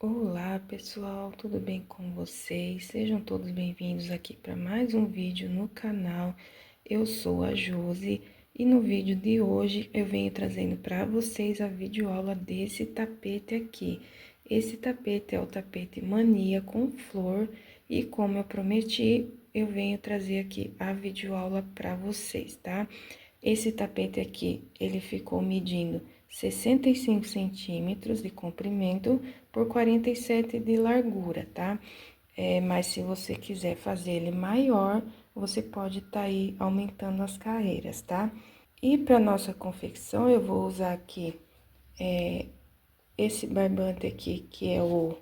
Olá pessoal, tudo bem com vocês? Sejam todos bem-vindos aqui para mais um vídeo no canal. Eu sou a Josi e no vídeo de hoje eu venho trazendo para vocês a videoaula desse tapete aqui. Esse tapete é o tapete Mania com flor e como eu prometi, eu venho trazer aqui a videoaula para vocês, tá? Esse tapete aqui, ele ficou medindo 65 centímetros de comprimento por 47 de largura, tá? Mas se você quiser fazer ele maior, você pode tá aí aumentando as carreiras, tá? E para nossa confecção, eu vou usar aqui esse barbante aqui, que é o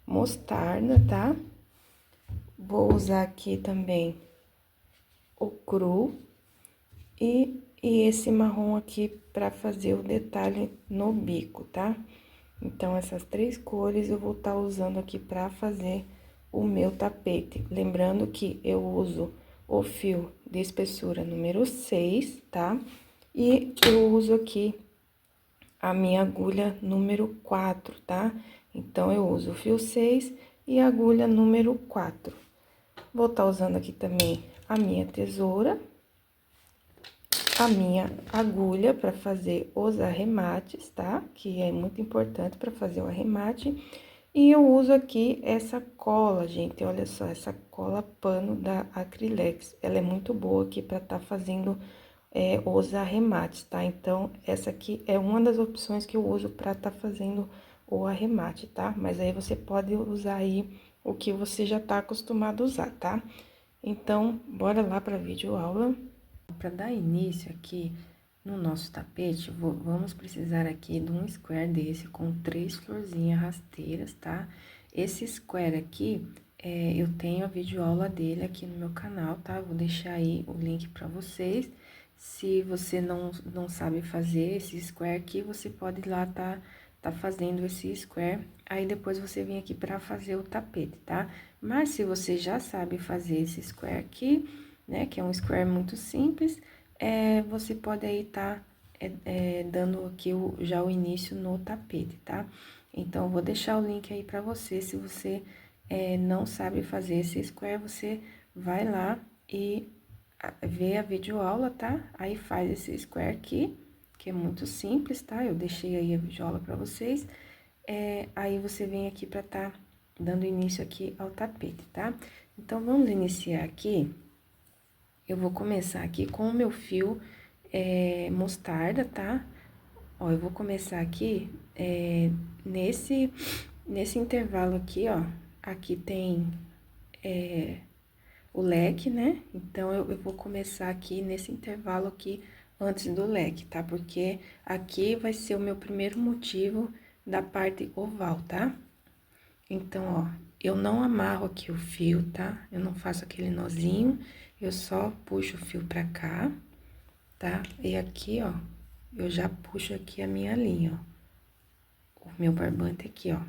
mostarda, tá? Vou usar aqui também o cru e esse marrom aqui para fazer o detalhe no bico, tá? Então, essas três cores eu vou estar usando aqui para fazer o meu tapete. Lembrando que eu uso o fio de espessura número 6, tá? E eu uso aqui a minha agulha número 4, tá? Então, eu uso o fio 6 e a agulha número 4. Vou estar usando aqui também a minha tesoura, a minha agulha para fazer os arremates, tá? Que é muito importante para fazer o arremate. E eu uso aqui essa cola, gente, olha só, essa cola pano da Acrylex. Ela é muito boa aqui para tá fazendo os arremates, tá? Então, essa aqui é uma das opções que eu uso para tá fazendo o arremate, tá? Mas aí você pode usar aí o que você já tá acostumado a usar, tá? Então, bora lá para a videoaula. Para dar início aqui no nosso tapete, vamos precisar aqui de um square desse com 3 florzinhas rasteiras, tá? Esse square aqui, eu tenho a videoaula dele aqui no meu canal, tá? Vou deixar aí o link para vocês. Se você não sabe fazer esse square aqui, você pode ir lá tá fazendo esse square, aí depois você vem aqui para fazer o tapete, tá? Mas se você já sabe fazer esse square aqui, né, que é um square muito simples, você pode aí tá dando aqui já o início no tapete, tá? Então, eu vou deixar o link aí pra você, se você não sabe fazer esse square, você vai lá e vê a videoaula, tá? Aí faz esse square aqui, que é muito simples, tá? Eu deixei aí a videoaula pra vocês. Aí você vem aqui pra tá dando início aqui ao tapete, tá? Então, vamos iniciar aqui. Eu vou começar aqui com o meu fio mostarda, tá? Ó, eu vou começar aqui nesse intervalo aqui, ó. Aqui tem o leque, né? Então, eu vou começar aqui nesse intervalo aqui antes do leque, tá? Porque aqui vai ser o meu primeiro motivo da parte oval, tá? Então, ó, eu não amarro aqui o fio, tá? Eu não faço aquele nozinho, eu só puxo o fio pra cá, tá? E aqui, ó, eu já puxo aqui a minha linha, ó. O meu barbante aqui, ó.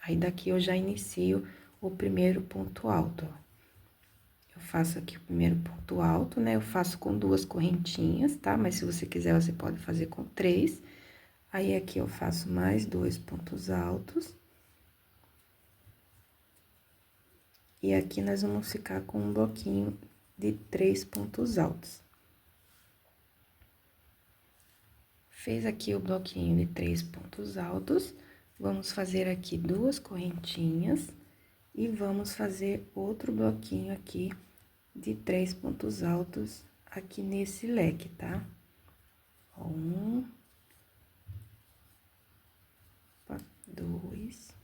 Aí, daqui eu já inicio o primeiro ponto alto, ó. Eu faço aqui o primeiro ponto alto, né? Eu faço com 2 correntinhas, tá? Mas se você quiser, você pode fazer com 3. Aí, aqui eu faço mais 2 pontos altos. E aqui nós vamos ficar com um bloquinho de 3 pontos altos. Fez aqui o bloquinho de 3 pontos altos, vamos fazer aqui 2 correntinhas e vamos fazer outro bloquinho aqui de 3 pontos altos aqui nesse leque, tá? 1, 2,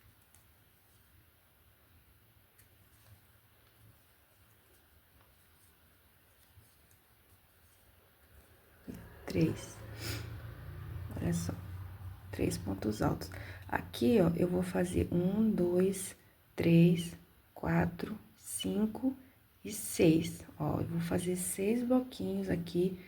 3. Olha só, 3 pontos altos. Aqui, ó, eu vou fazer 1, 2, 3, 4, 5 e 6. Ó, eu vou fazer 6 bloquinhos aqui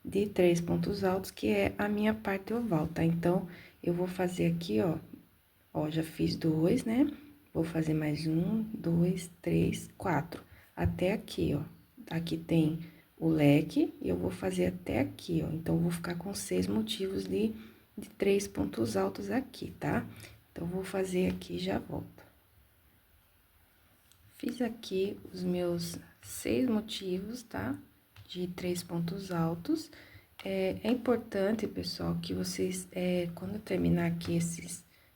de 3 pontos altos, que é a minha parte oval, tá? Então, eu vou fazer aqui, ó, já fiz 2, né? Vou fazer mais 1, 2, 3, 4, até aqui, ó. Aqui tem o leque e eu vou fazer até aqui, ó. Então, eu vou ficar com 6 motivos de 3 pontos altos aqui, tá? Então, vou fazer aqui e já volto. Fiz aqui os meus 6 motivos, tá? De 3 pontos altos. É importante, pessoal, que vocês, quando terminar aqui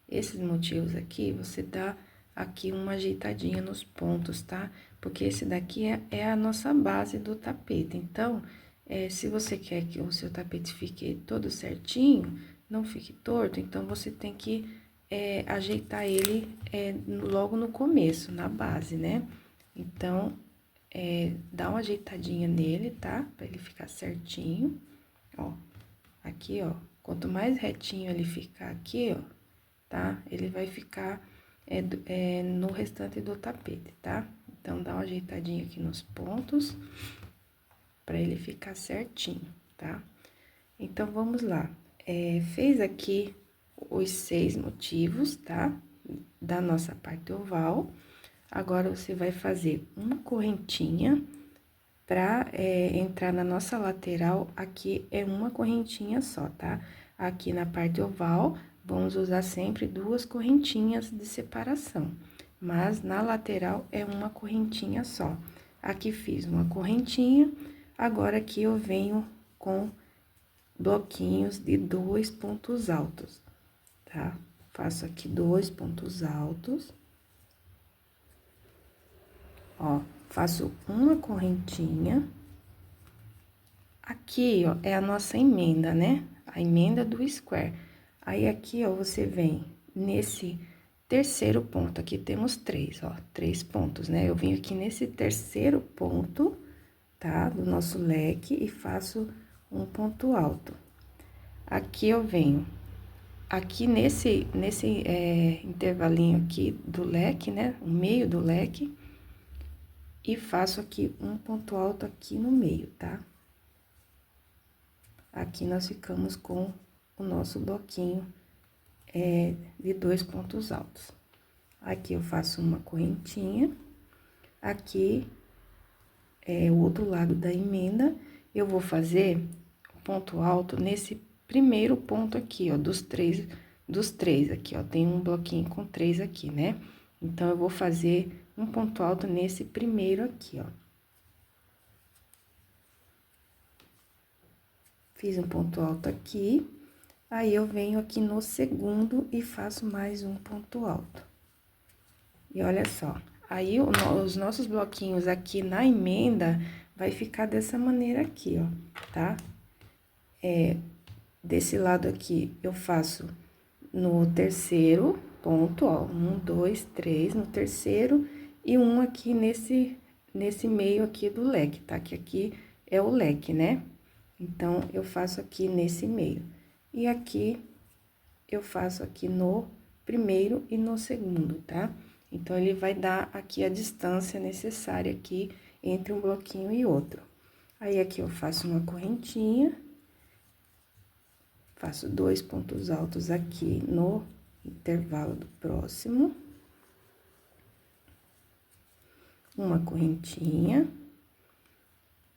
esses motivos aqui, você dá aqui uma ajeitadinha nos pontos, tá? Porque esse daqui é a nossa base do tapete. Então, se você quer que o seu tapete fique todo certinho, não fique torto, então você tem que ajeitar ele logo no começo, na base, né? Então, dá uma ajeitadinha nele, tá? Pra ele ficar certinho, ó. Aqui, ó, quanto mais retinho ele ficar aqui, ó, tá? Ele vai ficar no restante do tapete, tá? Então, dá uma ajeitadinha aqui nos pontos, pra ele ficar certinho, tá? Então, vamos lá. Fez aqui os 6 motivos, tá? Da nossa parte oval. Agora, você vai fazer uma correntinha pra entrar na nossa lateral. Aqui é uma correntinha só, tá? Aqui na parte oval, vamos usar sempre 2 correntinhas de separação. Mas, na lateral, é uma correntinha só. Aqui fiz uma correntinha, agora aqui eu venho com bloquinhos de 2 pontos altos, tá? Faço aqui 2 pontos altos. Ó, faço uma correntinha. Aqui, ó, é a nossa emenda, né? A emenda do square. Aí, aqui, ó, você vem nesse terceiro ponto. Aqui temos 3, ó, 3 pontos, né? Eu venho aqui nesse terceiro ponto, tá? Do nosso leque e faço um ponto alto. Aqui eu venho, aqui nesse intervalinho aqui do leque, né? O meio do leque, e faço aqui um ponto alto aqui no meio, tá? Aqui nós ficamos com o nosso bloquinho de 2 pontos altos. Aqui eu faço uma correntinha, aqui o outro lado da emenda, eu vou fazer ponto alto nesse primeiro ponto aqui, ó, dos três aqui, ó, tem um bloquinho com 3 aqui, né? Então, eu vou fazer um ponto alto nesse primeiro aqui, ó. Fiz um ponto alto aqui, aí eu venho aqui no segundo e faço mais um ponto alto. E olha só, aí os nossos bloquinhos aqui na emenda vai ficar dessa maneira aqui, ó, tá? Desse lado aqui, eu faço no terceiro ponto, ó, 1, 2, 3 no terceiro, e um aqui nesse meio aqui do leque, tá? Que aqui é o leque, né? Então, eu faço aqui nesse meio. E aqui, eu faço aqui no primeiro e no segundo, tá? Então, ele vai dar aqui a distância necessária aqui entre um bloquinho e outro. Aí, aqui eu faço uma correntinha. Faço 2 pontos altos aqui no intervalo do próximo. Uma correntinha.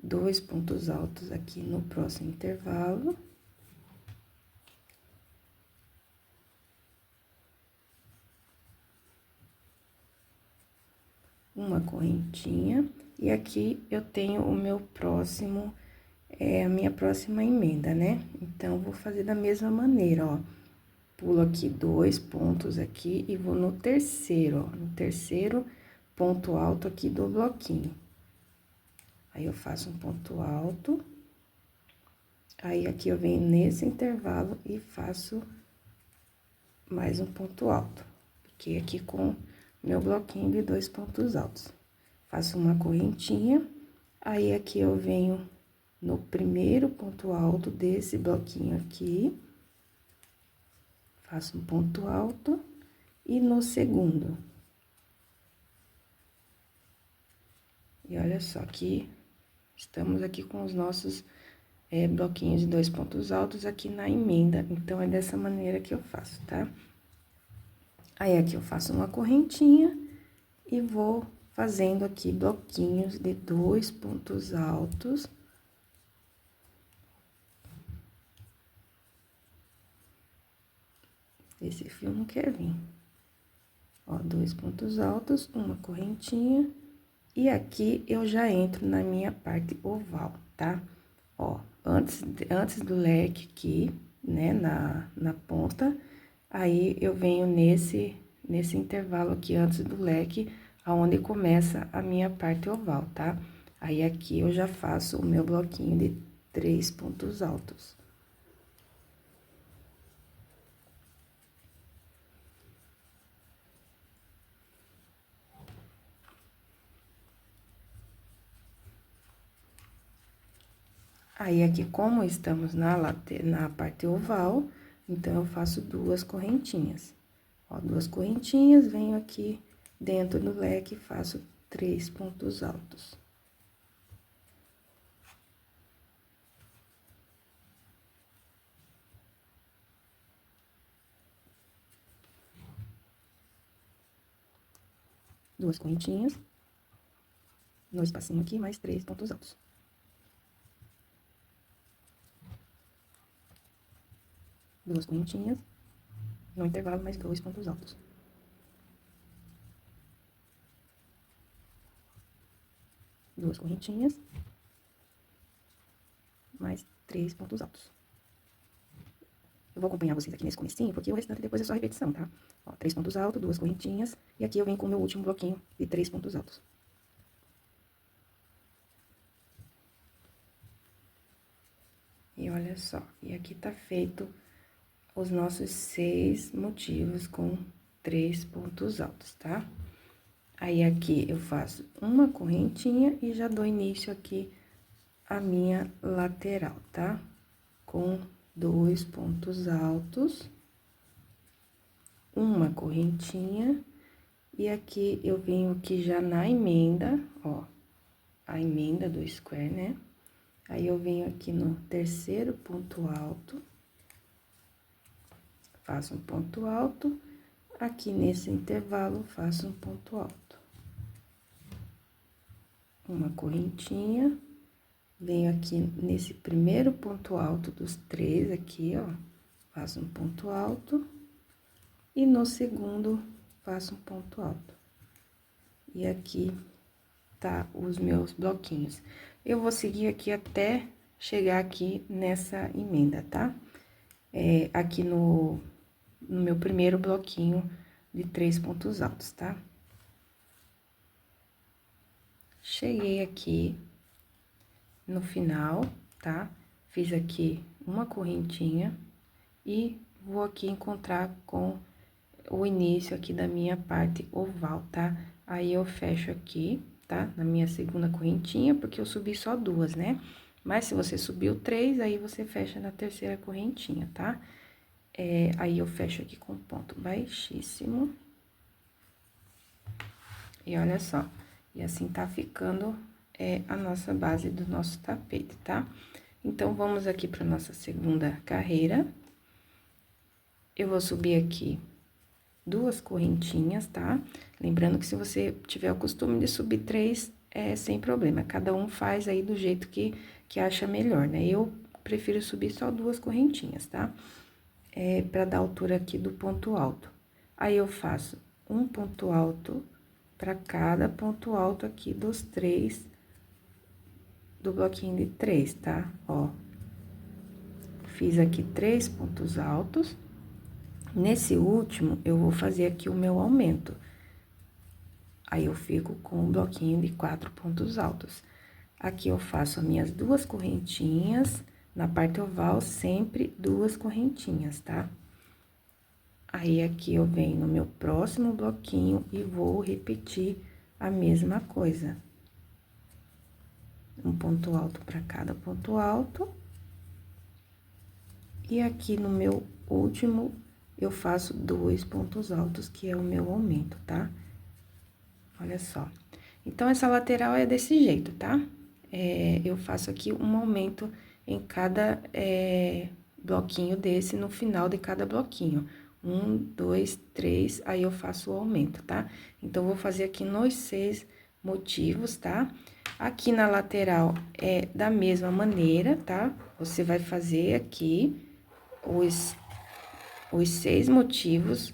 2 pontos altos aqui no próximo intervalo. Uma correntinha. E aqui eu tenho o meu próximo, a minha próxima emenda, né? Então, vou fazer da mesma maneira, ó. Pulo aqui 2 pontos aqui e vou no terceiro, ó. No terceiro ponto alto aqui do bloquinho. Aí, eu faço um ponto alto. Aí, aqui eu venho nesse intervalo e faço mais um ponto alto. Fiquei aqui com meu bloquinho de 2 pontos altos. Faço uma correntinha, aí aqui eu venho no primeiro ponto alto desse bloquinho aqui. Faço um ponto alto e no segundo. E olha só, aqui estamos aqui com os nossos bloquinhos de 2 pontos altos aqui na emenda. Então, é dessa maneira que eu faço, tá? Aí, aqui eu faço uma correntinha e vou fazendo aqui bloquinhos de 2 pontos altos. Esse fio não quer vir. Ó, 2 pontos altos, uma correntinha E aqui eu já entro na minha parte oval, tá? Ó, antes do leque aqui, né, na ponta, aí eu venho nesse intervalo aqui antes do leque, aonde começa a minha parte oval, tá? Aí aqui eu já faço o meu bloquinho de 3 pontos altos. Aí, aqui, como estamos na parte oval, então, eu faço 2 correntinhas. Ó, 2 correntinhas, venho aqui dentro do leque e faço 3 pontos altos. Duas correntinhas, no espacinho aqui, mais 3 pontos altos. Duas correntinhas, no intervalo, mais 2 pontos altos. Duas correntinhas, mais 3 pontos altos. Eu vou acompanhar vocês aqui nesse comecinho, porque o restante depois é só repetição, tá? Ó, 3 pontos altos, 2 correntinhas, e aqui eu venho com o meu último bloquinho de 3 pontos altos. E olha só, e aqui tá feito os nossos 6 motivos com 3 pontos altos, tá? Aí, aqui eu faço uma correntinha e já dou início aqui a minha lateral, tá? Com 2 pontos altos, uma correntinha, e aqui eu venho aqui já na emenda, ó, a emenda do square, né? Aí, eu venho aqui no terceiro ponto alto, faço um ponto alto, aqui nesse intervalo, faço um ponto alto. Uma correntinha, venho aqui nesse primeiro ponto alto dos 3 aqui, ó, faço um ponto alto, e no segundo, faço um ponto alto. E aqui tá os meus bloquinhos. Eu vou seguir aqui até chegar aqui nessa emenda, tá? Aqui no meu primeiro bloquinho de 3 pontos altos, tá? Cheguei aqui no final, tá? Fiz aqui uma correntinha e vou aqui encontrar com o início aqui da minha parte oval, tá? Aí, eu fecho aqui, tá? Na minha segunda correntinha, porque eu subi só 2, né? Mas, se você subiu 3, aí você fecha na terceira correntinha, tá? Aí, eu fecho aqui com ponto baixíssimo. E olha só, e assim tá ficando a nossa base do nosso tapete, tá? Então, vamos aqui pra nossa segunda carreira. Eu vou subir aqui 2 correntinhas, tá? Lembrando que se você tiver o costume de subir 3, é sem problema. Cada um faz aí do jeito que acha melhor, né? Eu prefiro subir só 2 correntinhas, tá? Pra dar altura aqui do ponto alto. Aí, eu faço um ponto alto pra cada ponto alto aqui dos 3, do bloquinho de 3, tá? Ó, fiz aqui 3 pontos altos. Nesse último, eu vou fazer aqui o meu aumento. Aí, eu fico com um bloquinho de 4 pontos altos. Aqui, eu faço as minhas 2 correntinhas, na parte oval, sempre 2 correntinhas, tá? Aí, aqui, eu venho no meu próximo bloquinho e vou repetir a mesma coisa. Um ponto alto para cada ponto alto. E aqui no meu último, eu faço 2 pontos altos, que é o meu aumento, tá? Olha só. Então, essa lateral é desse jeito, tá? Eu faço aqui um aumento em cada bloquinho desse, no final de cada bloquinho. 1, 2, 3, aí eu faço o aumento, tá? Então, vou fazer aqui nos 6 motivos, tá? Aqui na lateral é da mesma maneira, tá? Você vai fazer aqui os 6 motivos,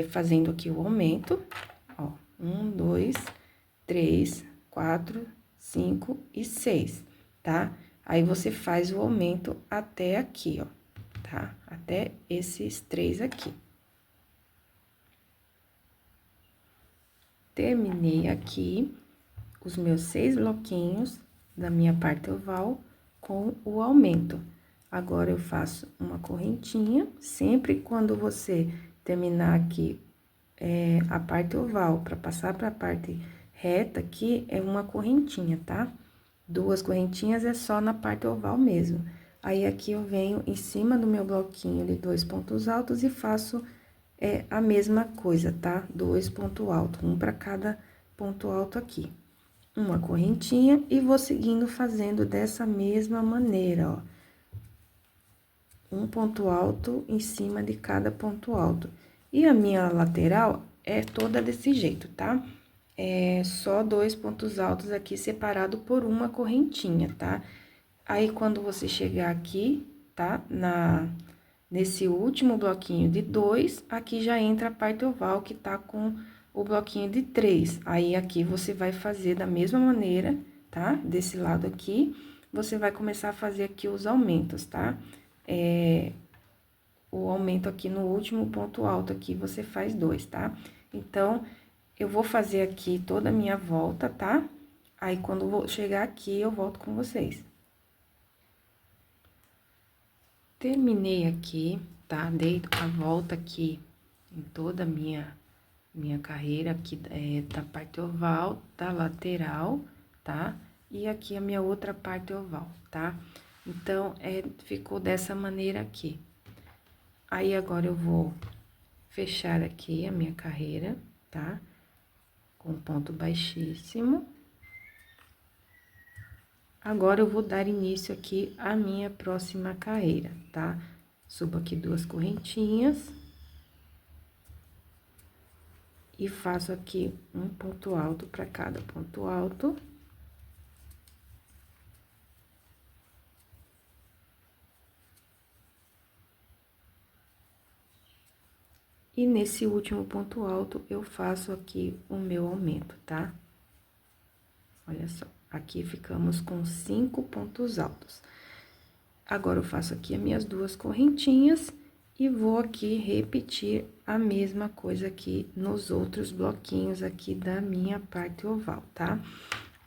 fazendo aqui o aumento, ó, 1, 2, 3, 4, 5 e 6, tá? Aí, você faz o aumento até aqui, ó, tá? Até esses 3 aqui. Terminei aqui os meus 6 bloquinhos da minha parte oval com o aumento. Agora, eu faço uma correntinha, sempre quando você terminar aqui a parte oval, para passar para a parte reta aqui, é uma correntinha, tá? 2 correntinhas é só na parte oval mesmo. Aí, aqui eu venho em cima do meu bloquinho de 2 pontos altos e faço a mesma coisa, tá? 2 pontos altos, um para cada ponto alto aqui. Uma correntinha e vou seguindo fazendo dessa mesma maneira, ó. Um ponto alto em cima de cada ponto alto. E a minha lateral é toda desse jeito, tá? É só 2 pontos altos aqui separado por uma correntinha, tá? Aí, quando você chegar aqui, tá? Nesse último bloquinho de 2, aqui já entra a parte oval que tá com o bloquinho de 3. Aí, aqui você vai fazer da mesma maneira, tá? Desse lado aqui, você vai começar a fazer aqui os aumentos, tá? O aumento aqui no último ponto alto aqui, você faz 2, tá? Então, eu vou fazer aqui toda a minha volta, tá? Aí, quando eu chegar aqui, eu volto com vocês. Terminei aqui, tá? Dei a volta aqui em toda a minha carreira aqui, da parte oval, da lateral, tá? E aqui a minha outra parte oval, tá? Então, ficou dessa maneira aqui. Aí, agora eu vou fechar aqui a minha carreira, tá? Com ponto baixíssimo. Agora, eu vou dar início aqui à minha próxima carreira, tá? Subo aqui 2 correntinhas. E faço aqui um ponto alto para cada ponto alto. E nesse último ponto alto, eu faço aqui o meu aumento, tá? Olha só, aqui ficamos com 5 pontos altos. Agora, eu faço aqui as minhas 2 correntinhas e vou aqui repetir a mesma coisa aqui nos outros bloquinhos aqui da minha parte oval, tá?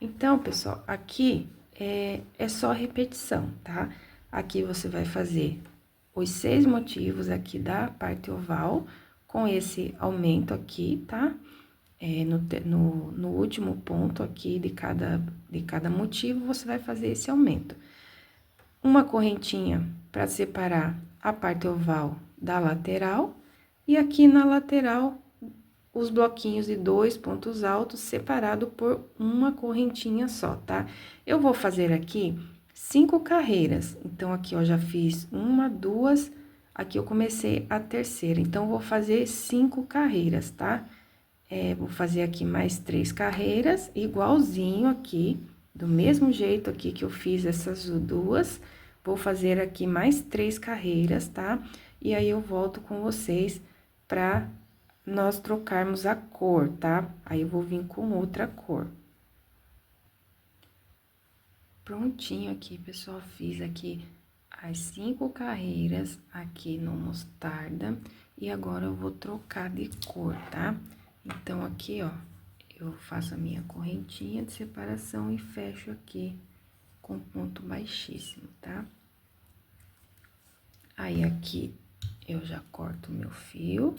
Então, pessoal, aqui é só repetição, tá? Aqui você vai fazer os 6 motivos aqui da parte oval, com esse aumento aqui, tá? No último ponto aqui de cada motivo, você vai fazer esse aumento. Uma correntinha para separar a parte oval da lateral, e aqui na lateral, os bloquinhos de 2 pontos altos separado por uma correntinha só, tá? Eu vou fazer aqui 5 carreiras. Então, aqui, ó, já fiz 1, 2, aqui eu comecei a terceira. Então, vou fazer 5 carreiras, tá? Vou fazer aqui mais 3 carreiras, igualzinho aqui, do mesmo jeito aqui que eu fiz essas 2. Vou fazer aqui mais 3 carreiras, tá? E aí, eu volto com vocês pra nós trocarmos a cor, tá? Aí, eu vou vir com outra cor. Prontinho aqui, pessoal, fiz aqui as 5 carreiras aqui no mostarda, e agora eu vou trocar de cor, tá? Então, aqui, ó, eu faço a minha correntinha de separação e fecho aqui com ponto baixíssimo, tá? Aí, aqui, eu já corto o meu fio,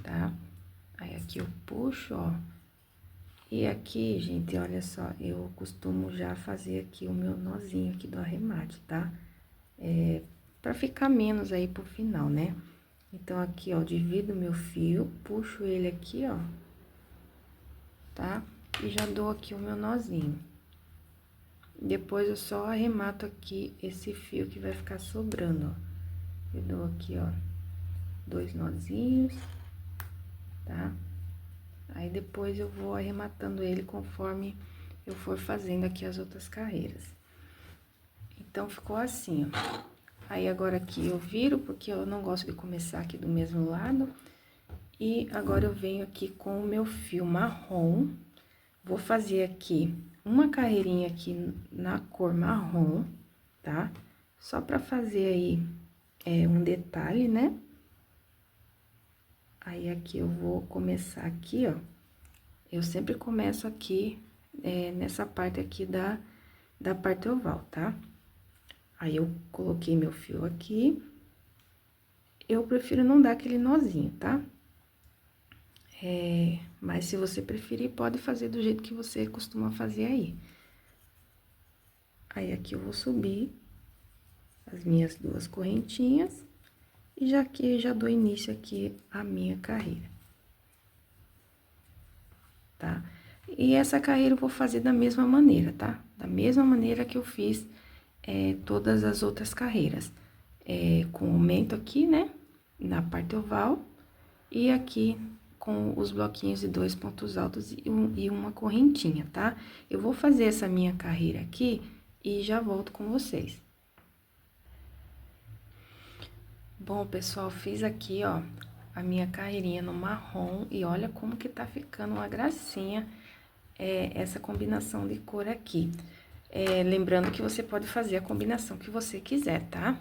tá? Aí, aqui eu puxo, ó. E aqui, gente, olha só, eu costumo já fazer aqui o meu nozinho aqui do arremate, tá? Pra ficar menos aí pro final, né? Então, aqui, ó, divido o meu fio, puxo ele aqui, ó, tá? E já dou aqui o meu nozinho. Depois, eu só arremato aqui esse fio que vai ficar sobrando, ó. Eu dou aqui, ó, 2 nozinhos, tá? Aí, depois, eu vou arrematando ele conforme eu for fazendo aqui as outras carreiras. Então, ficou assim, ó. Aí, agora aqui eu viro, porque eu não gosto de começar aqui do mesmo lado. E agora eu venho aqui com o meu fio marrom, vou fazer aqui uma carreirinha aqui na cor marrom, tá? Só pra fazer aí um detalhe, né? Aí, aqui eu vou começar aqui, ó. Eu sempre começo aqui, nessa parte aqui da parte oval, tá? Aí, eu coloquei meu fio aqui. Eu prefiro não dar aquele nozinho, tá? Mas se você preferir, pode fazer do jeito que você costuma fazer aí. Aí, aqui eu vou subir as minhas duas correntinhas. E já que já dou início aqui à minha carreira. Tá? E essa carreira eu vou fazer da mesma maneira, tá? Da mesma maneira que eu fiz todas as outras carreiras. Com aumento aqui, né? Na parte oval. E aqui com os bloquinhos de 2 pontos altos e uma correntinha, tá? Eu vou fazer essa minha carreira aqui e já volto com vocês. Bom, pessoal, fiz aqui, ó, a minha carreirinha no marrom e olha como que tá ficando uma gracinha essa combinação de cor aqui. Lembrando que você pode fazer a combinação que você quiser, tá?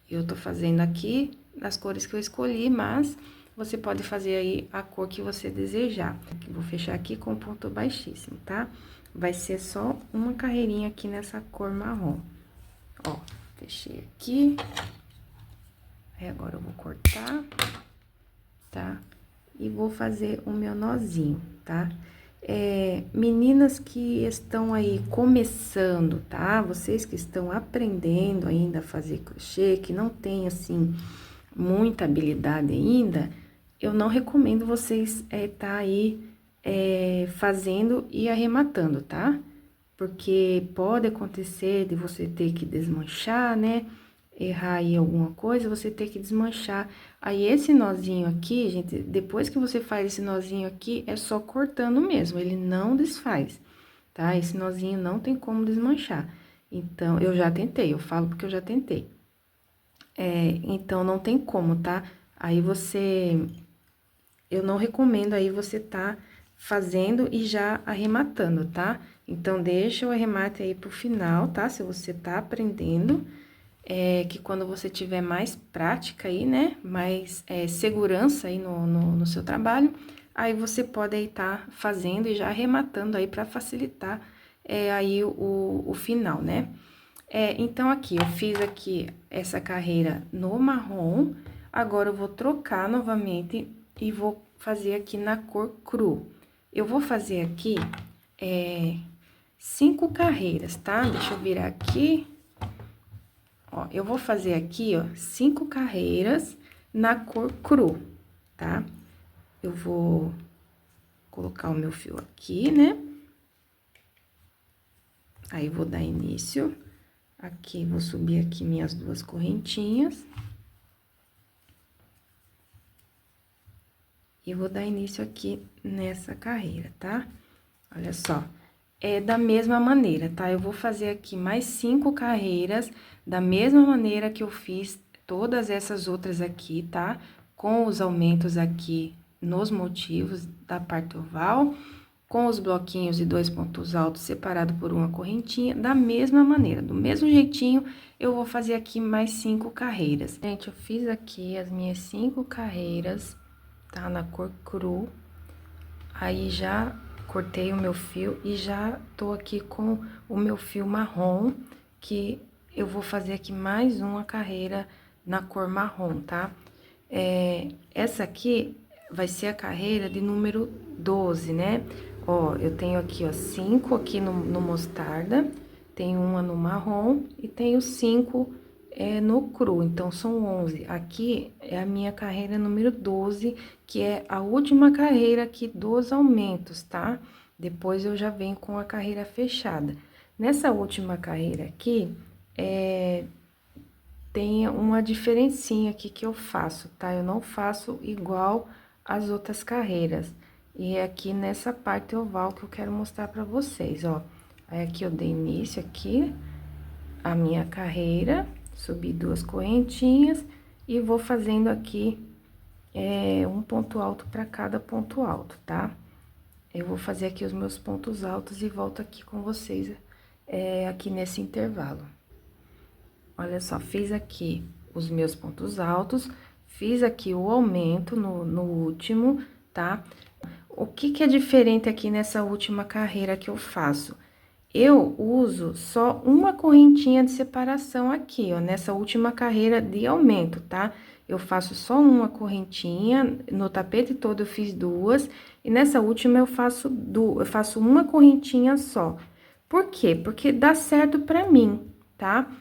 Eu tô fazendo aqui as cores que eu escolhi, mas você pode fazer aí a cor que você desejar. Vou fechar aqui com ponto baixíssimo, tá? Vai ser só uma carreirinha aqui nessa cor marrom. Ó, fechei aqui. Aí, agora eu vou cortar, tá? E vou fazer o meu nozinho, tá? Meninas que estão aí começando, tá? Vocês que estão aprendendo ainda a fazer crochê, que não tem, assim, muita habilidade ainda, eu não recomendo vocês tá aí fazendo e arrematando, tá? Porque pode acontecer de você ter que desmanchar, né? Errar aí alguma coisa, você ter que desmanchar. Aí, esse nozinho aqui, gente, depois que você faz esse nozinho aqui, é só cortando mesmo, ele não desfaz, tá? Esse nozinho não tem como desmanchar. Então, eu já tentei, eu falo porque eu já tentei. Então, não tem como, tá? Aí, eu não recomendo aí você tá fazendo e já arrematando, tá? Então, deixa o arremate aí pro final, tá? Se você tá aprendendo, que quando você tiver mais prática aí, né? Mais segurança aí no seu trabalho, aí você pode aí tá fazendo e já arrematando aí pra facilitar aí o final, né? Então, aqui, eu fiz aqui essa carreira no marrom, agora eu vou trocar novamente e vou fazer aqui na cor cru. Eu vou fazer aqui 5 carreiras, tá? Deixa eu virar aqui. Ó, eu vou fazer aqui, ó, 5 carreiras na cor cru, tá? Eu vou colocar o meu fio aqui, né? Aí, vou dar início. Aqui, vou subir aqui minhas duas correntinhas. E vou dar início aqui nessa carreira, tá? Olha só, da mesma maneira, tá? Eu vou fazer aqui mais 5 carreiras, da mesma maneira que eu fiz todas essas outras aqui, tá? Com os aumentos aqui nos motivos da parte oval, com os bloquinhos de 2 pontos altos separado por uma correntinha, da mesma maneira, do mesmo jeitinho, eu vou fazer aqui mais 5 carreiras. Gente, eu fiz aqui as minhas 5 carreiras, tá? Na cor cru, aí já cortei o meu fio e já tô aqui com o meu fio marrom, que eu vou fazer aqui mais uma carreira na cor marrom, tá? Essa aqui vai ser a carreira de número 12, né? Ó, eu tenho aqui, ó, 5 aqui no mostarda, tenho uma no marrom e tenho 5 no cru, então, são 11. Aqui é a minha carreira número 12, que é a última carreira aqui dos aumentos, tá? Depois, eu já venho com a carreira fechada. Nessa última carreira aqui, tem uma diferencinha aqui que eu faço, tá? Eu não faço igual as outras carreiras. E é aqui nessa parte oval que eu quero mostrar pra vocês, ó. Aí, aqui eu dei início aqui, a minha carreira, subi 2 correntinhas e vou fazendo aqui um ponto alto para cada ponto alto, tá? Eu vou fazer aqui os meus pontos altos e volto aqui com vocês, aqui nesse intervalo. Olha só, fiz aqui os meus pontos altos, fiz aqui o aumento no último, tá? O que que é diferente aqui nessa última carreira que eu faço? Eu uso só uma correntinha de separação aqui, ó, nessa última carreira de aumento, tá? Eu faço só uma correntinha, no tapete todo eu fiz duas, e nessa última eu faço uma correntinha só. Por quê? Porque dá certo pra mim, tá?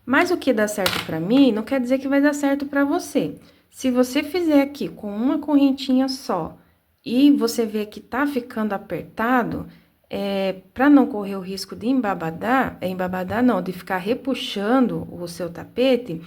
Mas o que dá certo pra mim não quer dizer que vai dar certo pra você. Se você fizer aqui com uma correntinha só e você vê que tá ficando apertado, para não correr o risco de embabadar não, de ficar repuxando o seu tapete,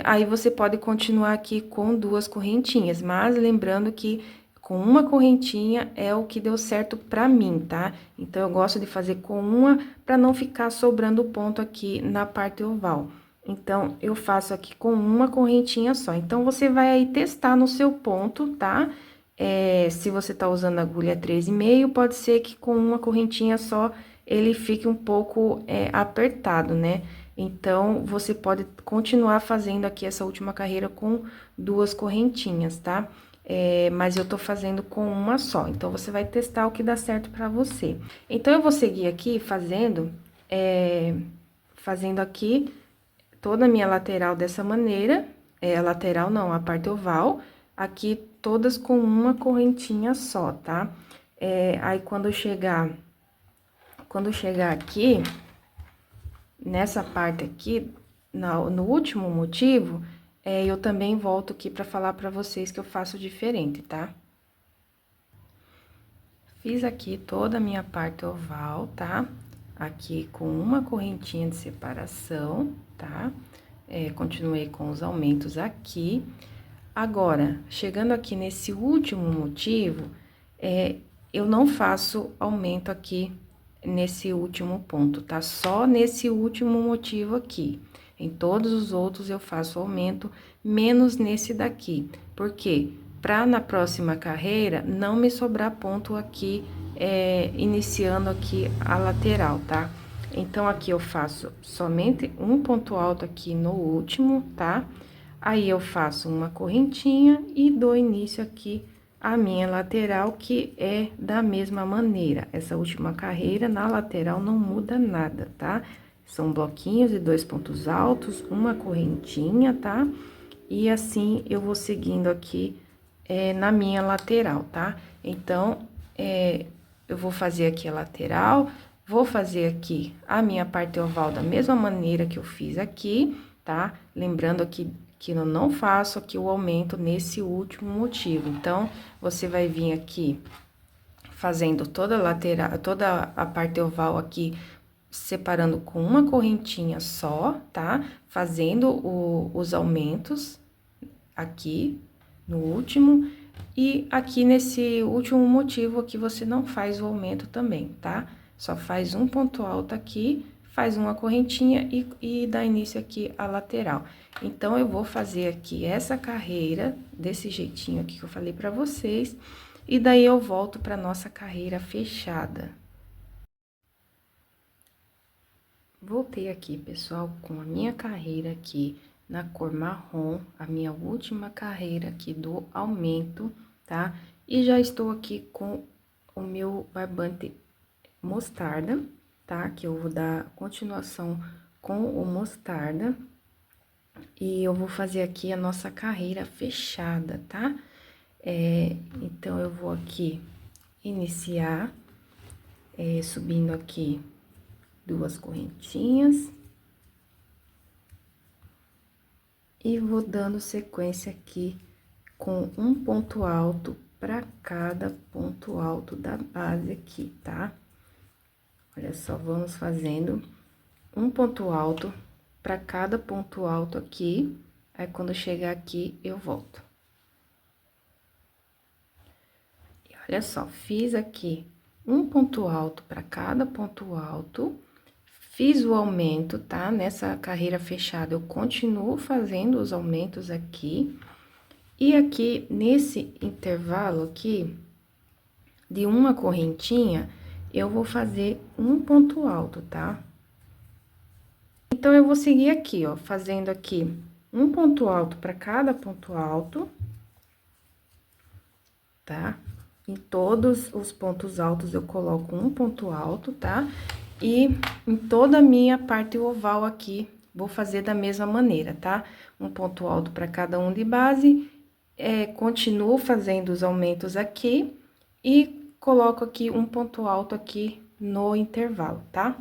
aí você pode continuar aqui com duas correntinhas, mas lembrando que com uma correntinha é o que deu certo pra mim, tá? Então, eu gosto de fazer com uma para não ficar sobrando ponto aqui na parte oval. Então, eu faço aqui com uma correntinha só. Então, você vai aí testar no seu ponto, tá? Se você tá usando agulha 3,5, pode ser que com uma correntinha só ele fique um pouco apertado, né? Então, você pode continuar fazendo aqui essa última carreira com duas correntinhas, tá? Mas eu tô fazendo com uma só, então, você vai testar o que dá certo pra você. Então, eu vou seguir aqui fazendo aqui toda a minha lateral dessa maneira, lateral não, a parte oval, aqui todas com uma correntinha só, tá? Aí, quando chegar aqui, nessa parte aqui, no último motivo, eu também volto aqui pra falar pra vocês que eu faço diferente, tá? Fiz aqui toda a minha parte oval, tá? Aqui com uma correntinha de separação, tá? Continuei com os aumentos aqui. Agora, chegando aqui nesse último motivo, eu não faço aumento aqui nesse último ponto, tá? Só nesse último motivo aqui. Em todos os outros eu faço aumento, menos nesse daqui. Por quê? Pra na próxima carreira não me sobrar ponto aqui, iniciando aqui a lateral, tá? Então, aqui eu faço somente um ponto alto aqui no último, tá? Aí, eu faço uma correntinha e dou início aqui a minha lateral, que é da mesma maneira. Essa última carreira, na lateral, não muda nada, tá? São bloquinhos de 2 pontos altos, uma correntinha, tá? E assim, eu vou seguindo aqui, na minha lateral, tá? Então, eu vou fazer aqui a lateral, vou fazer aqui a minha parte oval da mesma maneira que eu fiz aqui, tá? Lembrando aqui que eu não faço aqui o aumento nesse último motivo. Então, você vai vir aqui fazendo toda a lateral, toda a parte oval aqui, separando com uma correntinha só, tá? Fazendo os aumentos aqui no último. E aqui nesse último motivo aqui, você não faz o aumento também, tá? Só faz um ponto alto aqui, faz uma correntinha e dá início aqui à lateral. Então, eu vou fazer aqui essa carreira desse jeitinho aqui que eu falei pra vocês, e daí eu volto pra nossa carreira fechada. Voltei aqui, pessoal, com a minha carreira aqui na cor marrom, a minha última carreira aqui do aumento, tá? E já estou aqui com o meu barbante mostarda, tá? Que eu vou dar continuação com o mostarda. E eu vou fazer aqui a nossa carreira fechada, tá? Então, eu vou aqui iniciar, subindo aqui duas correntinhas. E vou dando sequência aqui com um ponto alto para cada ponto alto da base aqui, tá? Olha só, vamos fazendo um ponto alto para cada ponto alto aqui. Aí, quando chegar aqui, eu volto. E olha só, fiz aqui um ponto alto para cada ponto alto. Fiz o aumento, tá? Nessa carreira fechada, eu continuo fazendo os aumentos aqui. E aqui, nesse intervalo aqui, de uma correntinha, eu vou fazer um ponto alto, tá? Então, eu vou seguir aqui, ó, fazendo aqui um ponto alto para cada ponto alto, tá? Em todos os pontos altos, eu coloco um ponto alto, tá? E em toda a minha parte oval aqui, vou fazer da mesma maneira, tá? Um ponto alto para cada um de base, continuo fazendo os aumentos aqui e coloco aqui um ponto alto aqui no intervalo, tá?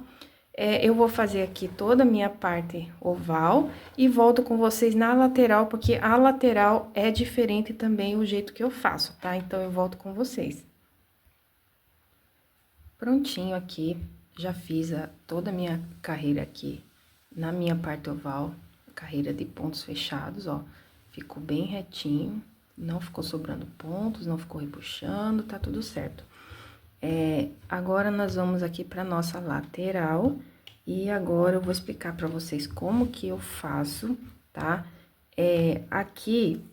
Eu vou fazer aqui toda a minha parte oval e volto com vocês na lateral, porque a lateral é diferente também o jeito que eu faço, tá? Então, eu volto com vocês. Prontinho aqui, já fiz toda a minha carreira aqui na minha parte oval, carreira de pontos fechados, ó. Ficou bem retinho, não ficou sobrando pontos, não ficou repuxando, tá tudo certo. Agora, nós vamos aqui pra nossa lateral, e agora eu vou explicar pra vocês como que eu faço, tá? Aqui,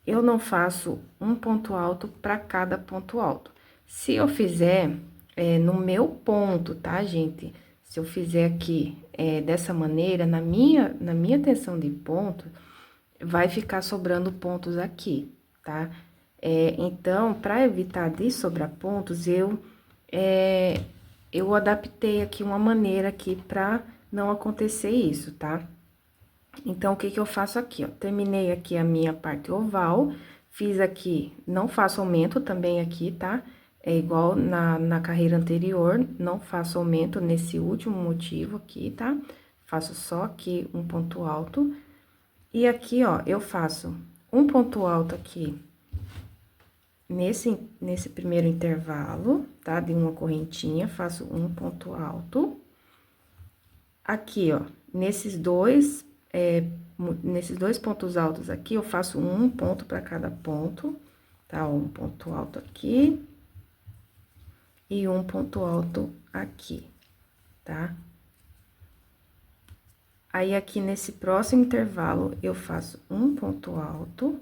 eu não faço um ponto alto pra cada ponto alto. Se eu fizer, no meu ponto, tá, gente? Se eu fizer aqui, dessa maneira, na minha tensão de ponto, vai ficar sobrando pontos aqui, tá? Então, para evitar de sobrar pontos, eu adaptei aqui uma maneira aqui pra não acontecer isso, tá? Então, o que que eu faço aqui, ó? Terminei aqui a minha parte oval, fiz aqui, não faço aumento também aqui, tá? É igual na carreira anterior, não faço aumento nesse último motivo aqui, tá? Faço só aqui um ponto alto. E aqui, ó, eu faço um ponto alto aqui nesse primeiro intervalo, tá? De uma correntinha, faço um ponto alto. Aqui, ó, nesses dois pontos altos aqui, eu faço um ponto para cada ponto, tá? Ó, um ponto alto aqui e um ponto alto aqui, tá? Aí, aqui nesse próximo intervalo, eu faço um ponto alto.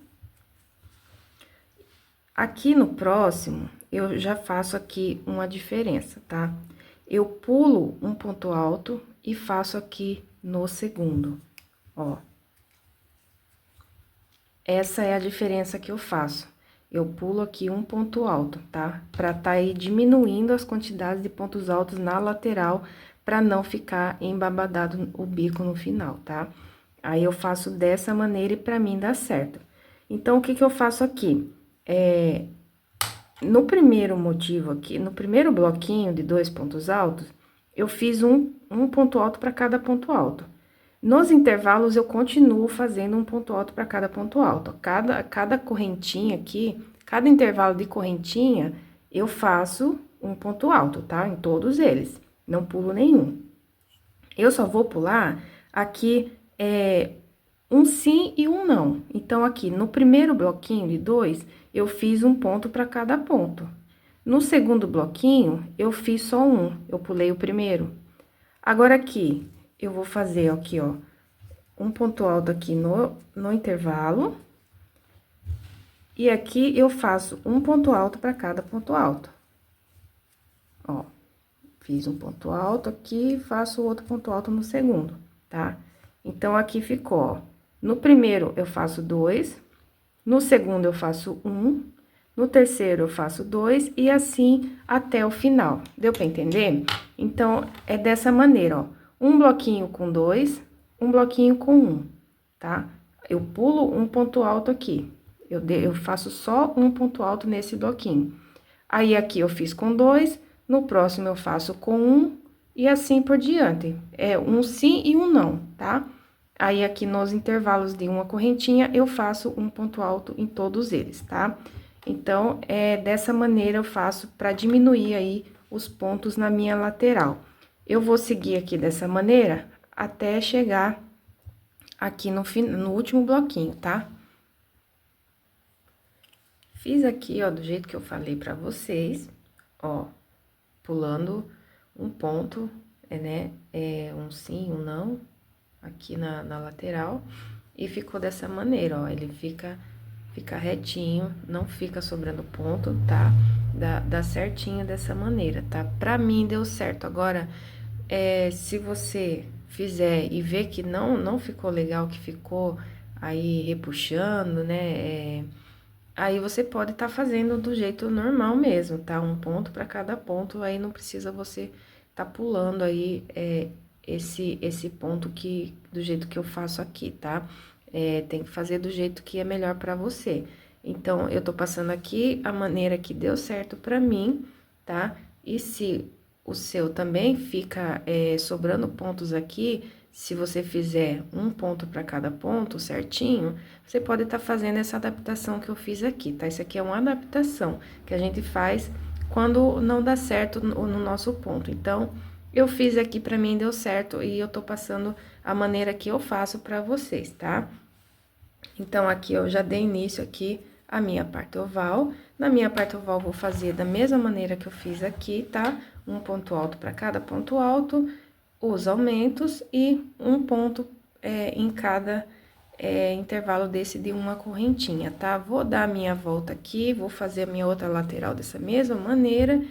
Aqui no próximo, eu já faço aqui uma diferença, tá? Eu pulo um ponto alto e faço aqui no segundo, ó. Essa é a diferença que eu faço. Eu pulo aqui um ponto alto, tá? Pra tá aí diminuindo as quantidades de pontos altos na lateral, pra não ficar embabadado o bico no final, tá? Aí, eu faço dessa maneira e pra mim dá certo. Então, o que que eu faço aqui? No primeiro motivo aqui, no primeiro bloquinho de 2 pontos altos, eu fiz um ponto alto para cada ponto alto. Nos intervalos, eu continuo fazendo um ponto alto para cada ponto alto. Cada correntinha aqui, cada intervalo de correntinha, eu faço um ponto alto, tá? Em todos eles, não pulo nenhum. Eu só vou pular aqui, um sim e um não. Então, aqui, no primeiro bloquinho de 2, eu fiz um ponto para cada ponto. No segundo bloquinho, eu fiz só um, eu pulei o primeiro. Agora, aqui, eu vou fazer aqui, ó, um ponto alto aqui no intervalo. E aqui, eu faço um ponto alto para cada ponto alto. Ó, fiz um ponto alto aqui, faço outro ponto alto no segundo, tá? Então, aqui ficou, ó. No primeiro, eu faço 2, no segundo, eu faço 1, no terceiro, eu faço 2, e assim até o final. Deu pra entender? Então, é dessa maneira, ó. Um bloquinho com 2, um bloquinho com 1, tá? Eu pulo um ponto alto aqui. Eu faço só um ponto alto nesse bloquinho. Aí, aqui, eu fiz com 2, no próximo, eu faço com 1, e assim por diante. É um sim e um não, tá? Aí, aqui nos intervalos de uma correntinha, eu faço um ponto alto em todos eles, tá? Então, dessa maneira eu faço para diminuir aí os pontos na minha lateral. Eu vou seguir aqui dessa maneira até chegar aqui no último bloquinho, tá? Fiz aqui, ó, do jeito que eu falei pra vocês, ó, pulando um ponto, né? Um sim, um não, aqui na lateral, e ficou dessa maneira, ó, ele fica fica retinho, não fica sobrando ponto, tá? Dá certinho dessa maneira, tá? Pra mim deu certo. Agora, se você fizer e ver que não ficou legal, que ficou aí repuxando, né? Aí você pode estar fazendo do jeito normal mesmo, tá? Um ponto para cada ponto, aí não precisa você tá pulando aí esse ponto do jeito que eu faço aqui, tá? Tem que fazer do jeito que é melhor para você. Então, eu tô passando aqui a maneira que deu certo para mim, tá? E se o seu também fica sobrando pontos aqui, se você fizer um ponto para cada ponto certinho, você pode estar fazendo essa adaptação que eu fiz aqui, tá? Isso aqui é uma adaptação que a gente faz quando não dá certo no nosso ponto. Então, eu fiz aqui pra mim, deu certo, e eu tô passando a maneira que eu faço pra vocês, tá? Então, aqui eu já dei início aqui a minha parte oval. Na minha parte oval, vou fazer da mesma maneira que eu fiz aqui, tá? Um ponto alto pra cada ponto alto, os aumentos e um ponto em cada intervalo desse de uma correntinha, tá? Vou dar a minha volta aqui, vou fazer a minha outra lateral dessa mesma maneira,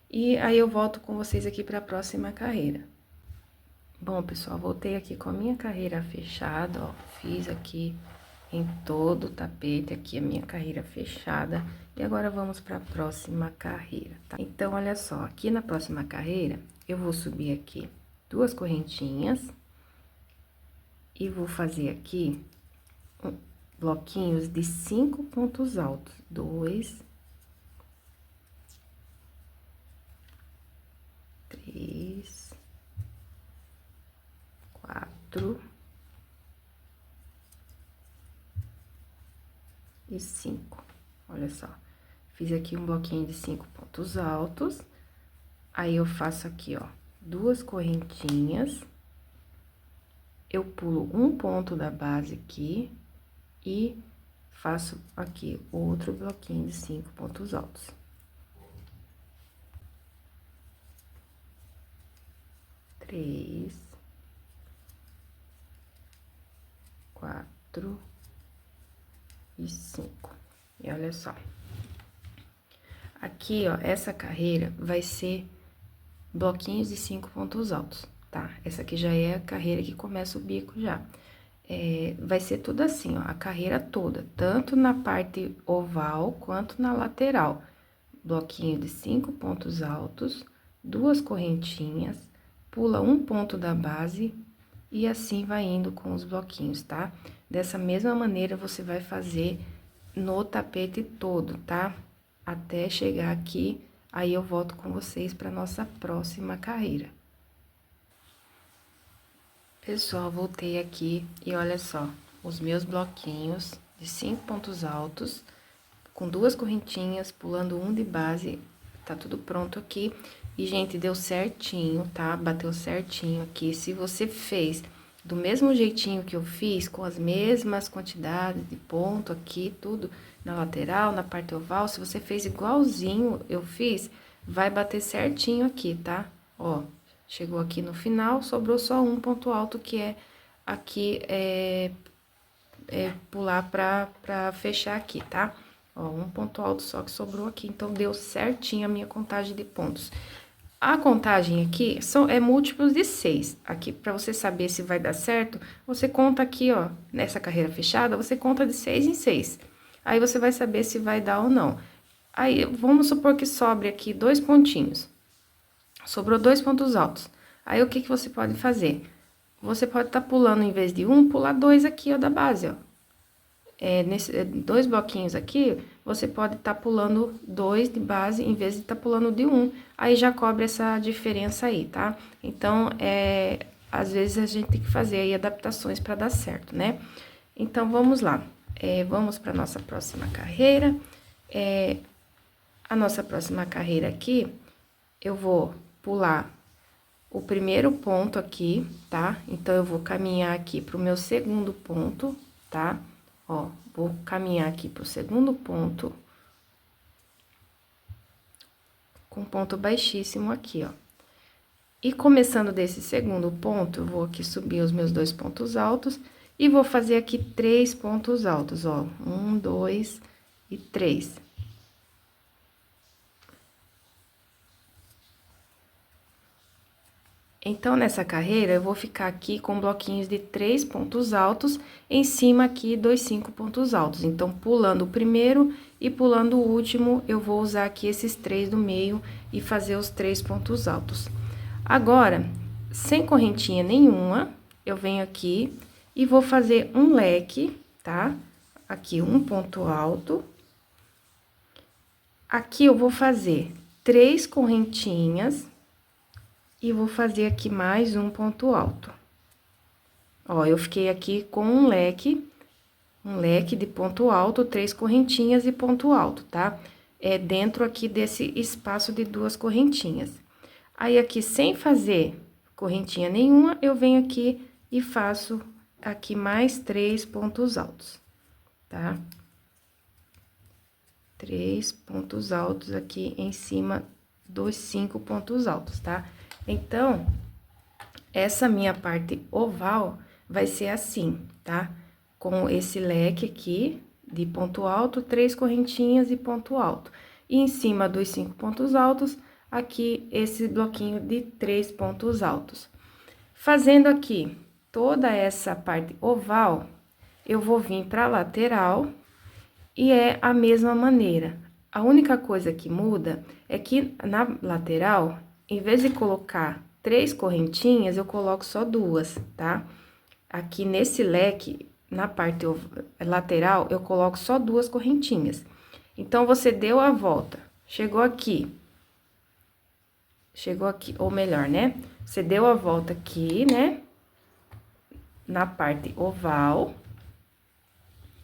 e aí eu volto com vocês aqui para a próxima carreira. Bom, pessoal, voltei aqui com a minha carreira fechada, ó, fiz aqui em todo o tapete aqui a minha carreira fechada, e agora vamos para a próxima carreira, tá? Então, olha só, aqui na próxima carreira, eu vou subir aqui 2 correntinhas, e vou fazer aqui bloquinhos de 5 pontos altos, 2, 3, 4 e 5. Olha só, fiz aqui um bloquinho de 5 pontos altos, aí eu faço aqui, ó, 2 correntinhas, eu pulo um ponto da base aqui e faço aqui outro bloquinho de 5 pontos altos. Três, 4 e 5. E olha só. Aqui, ó, essa carreira vai ser bloquinhos de 5 pontos altos, tá? Essa aqui já é a carreira que começa o bico já. Vai ser tudo assim, ó, a carreira toda, tanto na parte oval quanto na lateral. Bloquinho de 5 pontos altos, 2 correntinhas, pula um ponto da base e assim vai indo com os bloquinhos, tá? Dessa mesma maneira, você vai fazer no tapete todo, tá? Até chegar aqui, aí eu volto com vocês para nossa próxima carreira. Pessoal, voltei aqui e olha só, os meus bloquinhos de 5 pontos altos, com 2 correntinhas, pulando um de base, tá tudo pronto aqui. E, gente, deu certinho, tá? Bateu certinho aqui. Se você fez do mesmo jeitinho que eu fiz, com as mesmas quantidades de ponto aqui, tudo na lateral, na parte oval, se você fez igualzinho eu fiz, vai bater certinho aqui, tá? Ó, chegou aqui no final, sobrou só um ponto alto, que é aqui, pular pra fechar aqui, tá? Ó, um ponto alto só que sobrou aqui, então deu certinho a minha contagem de pontos. A contagem aqui é múltiplos de 6. Aqui, pra você saber se vai dar certo, você conta aqui, ó, nessa carreira fechada, você conta de 6 em 6. Aí, você vai saber se vai dar ou não. Aí, vamos supor que sobre aqui 2 pontinhos. Sobrou 2 pontos altos. Aí, o que que você pode fazer? Você pode estar pulando, em vez de um, pular 2 aqui, ó, da base, ó. Nesse 2 bloquinhos aqui, você pode estar pulando 2 de base, em vez de estar pulando de um. Aí, já cobre essa diferença aí, tá? Então, às vezes, a gente tem que fazer aí adaptações para dar certo, né? Então, vamos lá. Vamos para nossa próxima carreira. A nossa próxima carreira aqui, eu vou pular o primeiro ponto aqui, tá? Então, eu vou caminhar aqui pro meu segundo ponto, tá? Ó, vou caminhar aqui pro segundo ponto, com ponto baixíssimo aqui, ó. E começando desse segundo ponto, eu vou aqui subir os meus 2 pontos altos E vou fazer aqui 3 pontos altos, ó. 1, 2 e 3. Então, nessa carreira, eu vou ficar aqui com bloquinhos de 3 pontos altos, em cima aqui, 5 pontos altos. Então, pulando o primeiro e pulando o último, eu vou usar aqui esses 3 do meio e fazer os 3 pontos altos. Agora, sem correntinha nenhuma, eu venho aqui e vou fazer um leque, tá? Aqui, um ponto alto. Aqui, eu vou fazer 3 correntinhas. E vou fazer aqui mais um ponto alto. Ó, eu fiquei aqui com um leque de ponto alto, 3 correntinhas e ponto alto, tá? É dentro aqui desse espaço de 2 correntinhas. Aí, aqui, sem fazer correntinha nenhuma, eu venho aqui e faço aqui mais 3 pontos altos, tá? 3 pontos altos aqui em cima dos 5 pontos altos, tá? Então, essa minha parte oval vai ser assim, tá? Com esse leque aqui de ponto alto, 3 correntinhas e ponto alto. E em cima dos 5 pontos altos, aqui esse bloquinho de 3 pontos altos. Fazendo aqui toda essa parte oval, eu vou vir pra lateral e é a mesma maneira. A única coisa que muda é que na lateral, em vez de colocar 3 correntinhas, eu coloco só 2, tá? Aqui nesse leque, na parte lateral, eu coloco só 2 correntinhas. Então, você deu a volta, chegou aqui, ou melhor, né? Você deu a volta aqui, né? Na parte oval.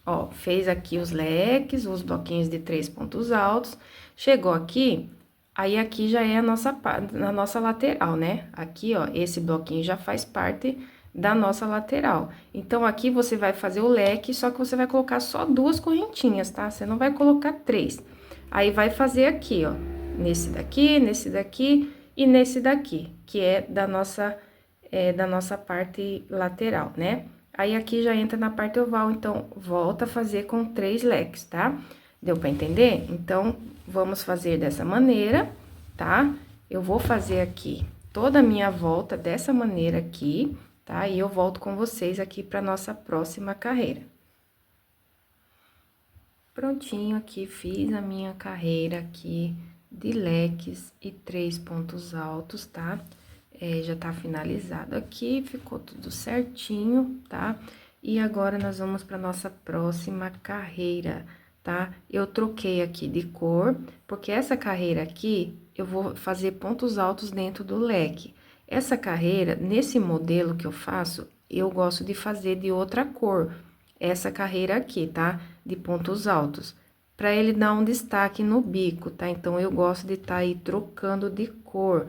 Ó, fez aqui os leques, os bloquinhos de 3 pontos altos. Chegou aqui, aí aqui já é na nossa lateral, né? Aqui, ó, esse bloquinho já faz parte da nossa lateral. Então, aqui você vai fazer o leque, só que você vai colocar só 2 correntinhas, tá? Você não vai colocar 3. Aí, vai fazer aqui, ó, nesse daqui e nesse daqui, que é da nossa parte lateral, né? Aí, aqui já entra na parte oval, então, volta a fazer com 3 leques, tá? Deu pra entender? Então, vamos fazer dessa maneira, tá? Eu vou fazer aqui toda a minha volta dessa maneira aqui, tá? E eu volto com vocês aqui pra nossa próxima carreira. Prontinho aqui, fiz a minha carreira aqui de leques e 3 pontos altos, tá? Já tá finalizado aqui, ficou tudo certinho, tá? E agora, nós vamos pra nossa próxima carreira, tá? Eu troquei aqui de cor, porque essa carreira aqui, eu vou fazer pontos altos dentro do leque. Essa carreira, nesse modelo que eu faço, eu gosto de fazer de outra cor, essa carreira aqui, tá? De pontos altos, pra ele dar um destaque no bico, tá? Então, eu gosto de tá aí trocando de cor.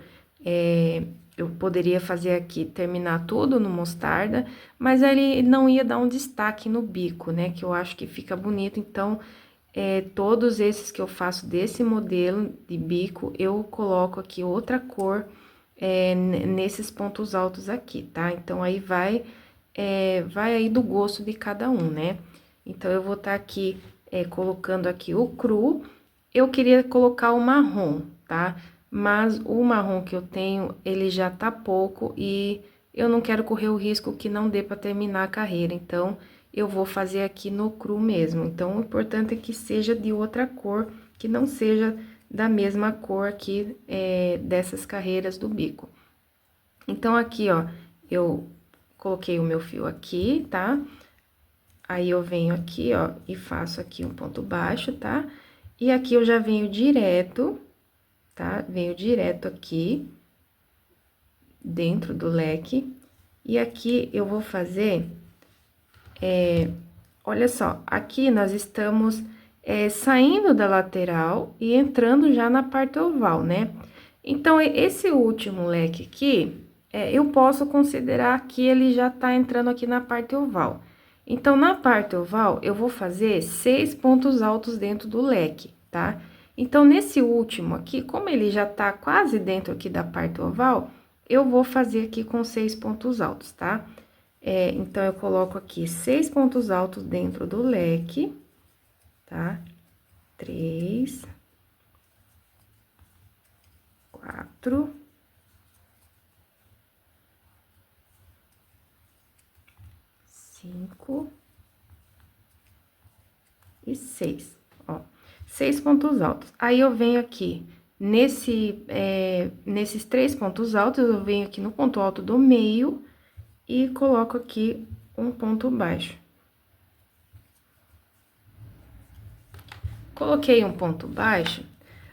Eu poderia fazer aqui, terminar tudo no mostarda, mas ele não ia dar um destaque no bico, né? Que eu acho que fica bonito, então, todos esses que eu faço desse modelo de bico, eu coloco aqui outra cor, nesses pontos altos aqui, tá? Então, aí vai aí do gosto de cada um, né? Então, eu vou tá aqui, colocando aqui o cru, eu queria colocar o marrom, tá? Mas o marrom que eu tenho, ele já tá pouco e eu não quero correr o risco que não dê pra terminar a carreira, então, eu vou fazer aqui no cru mesmo. Então, o importante é que seja de outra cor, que não seja da mesma cor aqui, dessas carreiras do bico. Então, aqui, ó, eu coloquei o meu fio aqui, tá? Aí, eu venho aqui, ó, e faço aqui um ponto baixo, tá? E aqui eu já venho direto, tá? Venho direto aqui, dentro do leque. E aqui eu vou fazer, olha só, aqui nós estamos saindo da lateral e entrando já na parte oval, né? Então, esse último leque aqui, eu posso considerar que ele já tá entrando aqui na parte oval. Então, na parte oval, eu vou fazer 6 pontos altos dentro do leque, tá? Então, nesse último aqui, como ele já tá quase dentro aqui da parte oval, eu vou fazer aqui com 6 pontos altos, tá? Então, eu coloco aqui 6 pontos altos dentro do leque, tá? 3, 4, 5 e 6, ó. 6 pontos altos. Aí, eu venho aqui, nesses 3 pontos altos, eu venho aqui no ponto alto do meio e coloco aqui um ponto baixo. Coloquei um ponto baixo,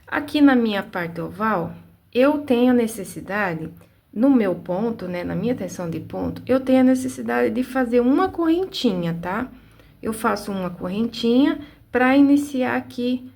aqui na minha parte oval, eu tenho a necessidade, no meu ponto, né, na minha tensão de ponto, eu tenho a necessidade de fazer uma correntinha, tá? Eu faço uma correntinha para iniciar aqui,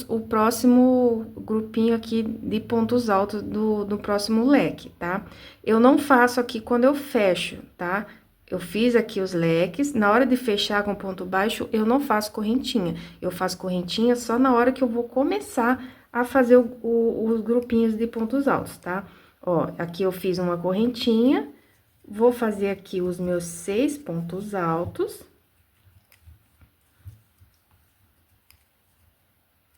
o próximo grupinho aqui de pontos altos do próximo leque, tá? Eu não faço aqui quando eu fecho, tá? Eu fiz aqui os leques, na hora de fechar com ponto baixo, eu não faço correntinha. Eu faço correntinha só na hora que eu vou começar a fazer os grupinhos de pontos altos, tá? Ó, aqui eu fiz uma correntinha, vou fazer aqui os meus 6 pontos altos.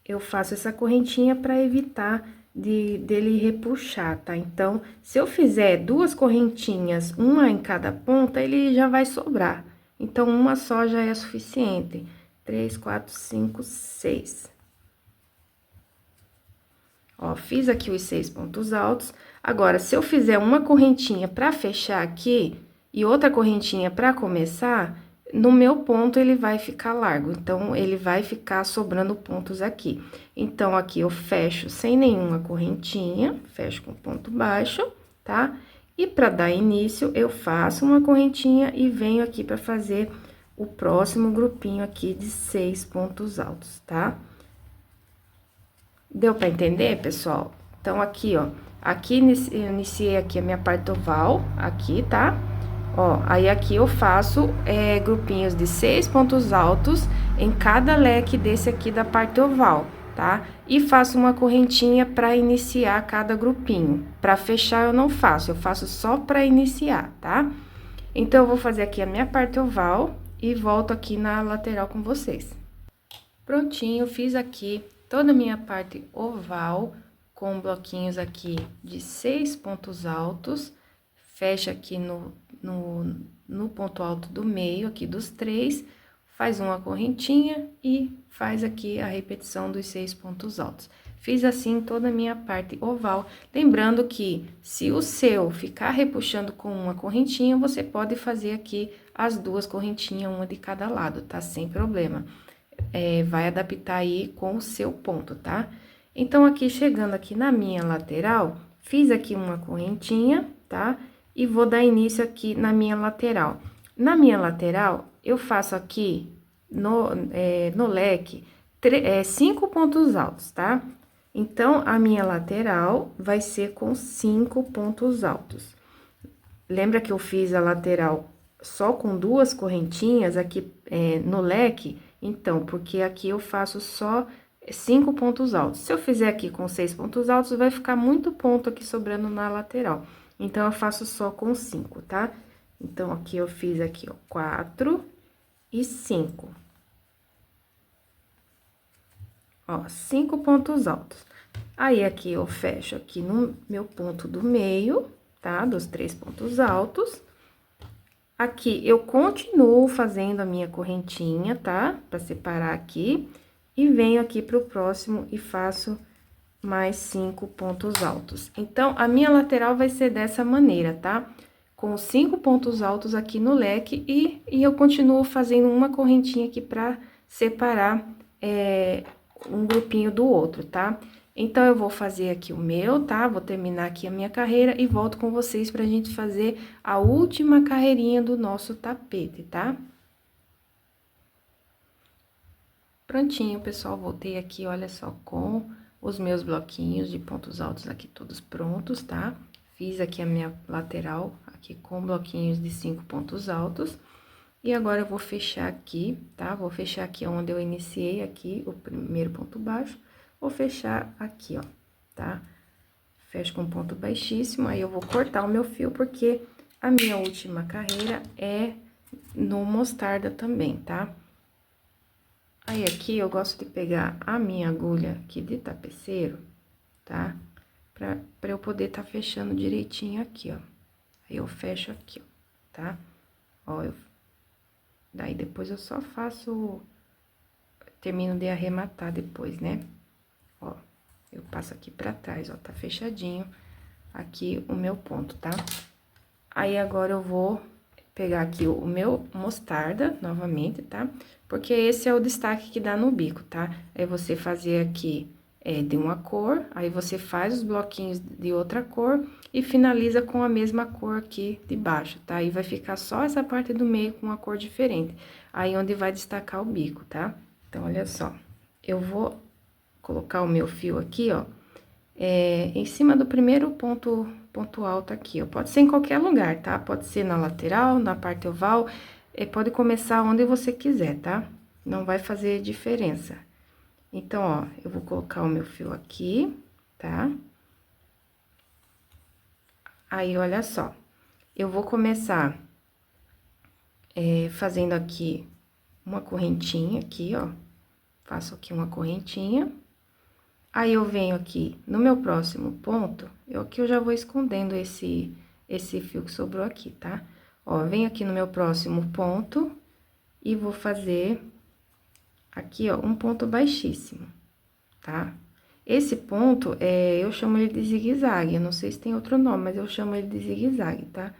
Eu faço essa correntinha para evitar dele repuxar, tá? Então, se eu fizer 2 correntinhas, uma em cada ponta, ele já vai sobrar. Então, uma só já é suficiente. 3, 4, 5, 6. Ó, fiz aqui os 6 pontos altos. Agora, se eu fizer uma correntinha para fechar aqui e outra correntinha para começar, no meu ponto ele vai ficar largo, então, ele vai ficar sobrando pontos aqui. Então, aqui eu fecho sem nenhuma correntinha, fecho com ponto baixo, tá? E para dar início, eu faço uma correntinha e venho aqui para fazer o próximo grupinho aqui de 6 pontos altos, tá? Deu para entender, pessoal? Então, aqui, ó, aqui eu iniciei aqui a minha parte oval, aqui, tá? Ó, aí aqui eu faço grupinhos de 6 pontos altos em cada leque desse aqui da parte oval, tá? E faço uma correntinha para iniciar cada grupinho. Para fechar eu não faço, eu faço só para iniciar, tá? Então, eu vou fazer aqui a minha parte oval e volto aqui na lateral com vocês. Prontinho, fiz aqui toda a minha parte oval com bloquinhos aqui de 6 pontos altos. Fecha aqui no ponto alto do meio, aqui dos 3, faz uma correntinha e faz aqui a repetição dos 6 pontos altos. Fiz assim toda a minha parte oval, lembrando que se o seu ficar repuxando com uma correntinha, você pode fazer aqui as 2 correntinhas, uma de cada lado, tá? Sem problema. Vai adaptar aí com o seu ponto, tá? Então, aqui, chegando aqui na minha lateral, fiz aqui uma correntinha, tá? E vou dar início aqui na minha lateral. Na minha lateral, eu faço aqui no leque 5 pontos altos, tá? Então, a minha lateral vai ser com 5 pontos altos. Lembra que eu fiz a lateral só com 2 correntinhas aqui no leque? Então, porque aqui eu faço só 5 pontos altos. Se eu fizer aqui com 6 pontos altos, vai ficar muito ponto aqui sobrando na lateral. Então, eu faço só com 5, tá? Então, aqui eu fiz aqui, ó, 4 e 5. Ó, 5 pontos altos. Aí, aqui eu fecho aqui no meu ponto do meio, tá? Dos 3 pontos altos. Aqui, eu continuo fazendo a minha correntinha, tá? Pra separar aqui. E venho aqui pro próximo e faço mais 5 pontos altos. Então, a minha lateral vai ser dessa maneira, tá? Com 5 pontos altos aqui no leque e eu continuo fazendo uma correntinha aqui pra separar um grupinho do outro, tá? Então, eu vou fazer aqui o meu, tá? Vou terminar aqui a minha carreira e volto com vocês pra gente fazer a última carreirinha do nosso tapete, tá? Prontinho, pessoal, voltei aqui, olha só, com os meus bloquinhos de pontos altos aqui todos prontos, tá? Fiz aqui a minha lateral, aqui com bloquinhos de 5 pontos altos. E agora, eu vou fechar aqui, tá? Vou fechar aqui onde eu iniciei aqui o primeiro ponto baixo. Vou fechar aqui, ó, tá? Fecho com ponto baixíssimo, aí eu vou cortar o meu fio, porque A minha última carreira é no mostarda também, tá? Aí, aqui, eu gosto de pegar a minha agulha aqui de tapeceiro, tá? Pra eu poder tá fechando direitinho aqui, ó. Aí, eu fecho aqui, ó, tá? Ó, daí, depois eu só faço... Termino de arrematar depois, né? Ó, eu passo aqui pra trás, ó, tá fechadinho aqui o meu ponto, tá? Aí, agora eu vou pegar aqui o meu mostarda, novamente, tá? Porque esse é o destaque que dá no bico, tá? É você fazer aqui de uma cor, aí você faz os bloquinhos de outra cor e finaliza com a mesma cor aqui de baixo, tá? Aí vai ficar só essa parte do meio com uma cor diferente. Aí, onde vai destacar o bico, tá? Então, olha só, eu vou colocar o meu fio aqui, ó, em cima do primeiro ponto alto aqui, ó. Pode ser em qualquer lugar, tá? Pode ser na lateral, na parte oval, pode começar onde você quiser, tá? Não vai fazer diferença. Então, ó, eu vou colocar o meu fio aqui, tá? Aí, olha só, eu vou começar fazendo aqui uma correntinha aqui, ó. Faço aqui uma correntinha. Aí, eu venho aqui no meu próximo ponto, aqui eu já vou escondendo esse fio que sobrou aqui, tá? Ó, venho aqui no meu próximo ponto e vou fazer aqui, ó, um ponto baixíssimo, tá? Esse ponto, eu chamo ele de zigue-zague, eu não sei se tem outro nome, mas eu chamo ele de zigue-zague, tá?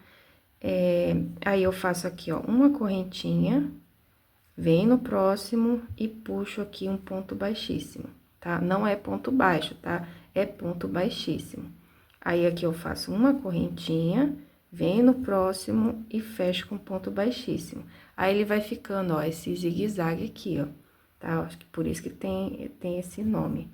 Aí, eu faço aqui, ó, uma correntinha, venho no próximo e puxo aqui um ponto baixíssimo, tá? Não é ponto baixo, tá? É ponto baixíssimo. Aí, aqui eu faço uma correntinha, venho no próximo e fecho com ponto baixíssimo. Aí, ele vai ficando, ó, esse zigue-zague aqui, ó, tá? Acho que por isso que tem esse nome.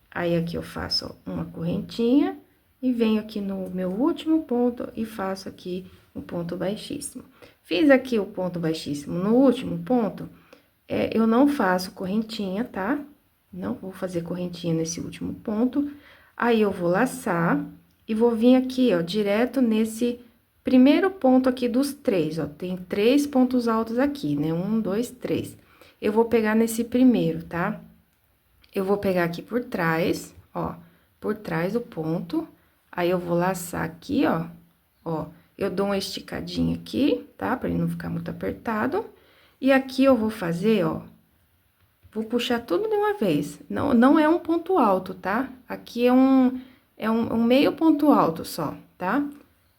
Aí, aqui eu faço, ó, uma correntinha e venho aqui no meu último ponto e faço aqui um ponto baixíssimo. Fiz aqui o ponto baixíssimo no último ponto, eu não faço correntinha, tá? Não vou fazer correntinha nesse último ponto. Aí, eu vou laçar e vou vir aqui, ó, direto nesse primeiro ponto aqui dos três, ó. Tem 3 pontos altos aqui, né? 1, 2, 3. Eu vou pegar nesse primeiro, tá? Eu vou pegar aqui por trás, ó, por trás do ponto. Aí, eu vou laçar aqui, ó. Eu dou uma esticadinha aqui, tá? Pra ele não ficar muito apertado. E aqui eu vou fazer, ó, vou puxar tudo de uma vez. Não é um ponto alto, tá? Aqui é um meio ponto alto só, tá?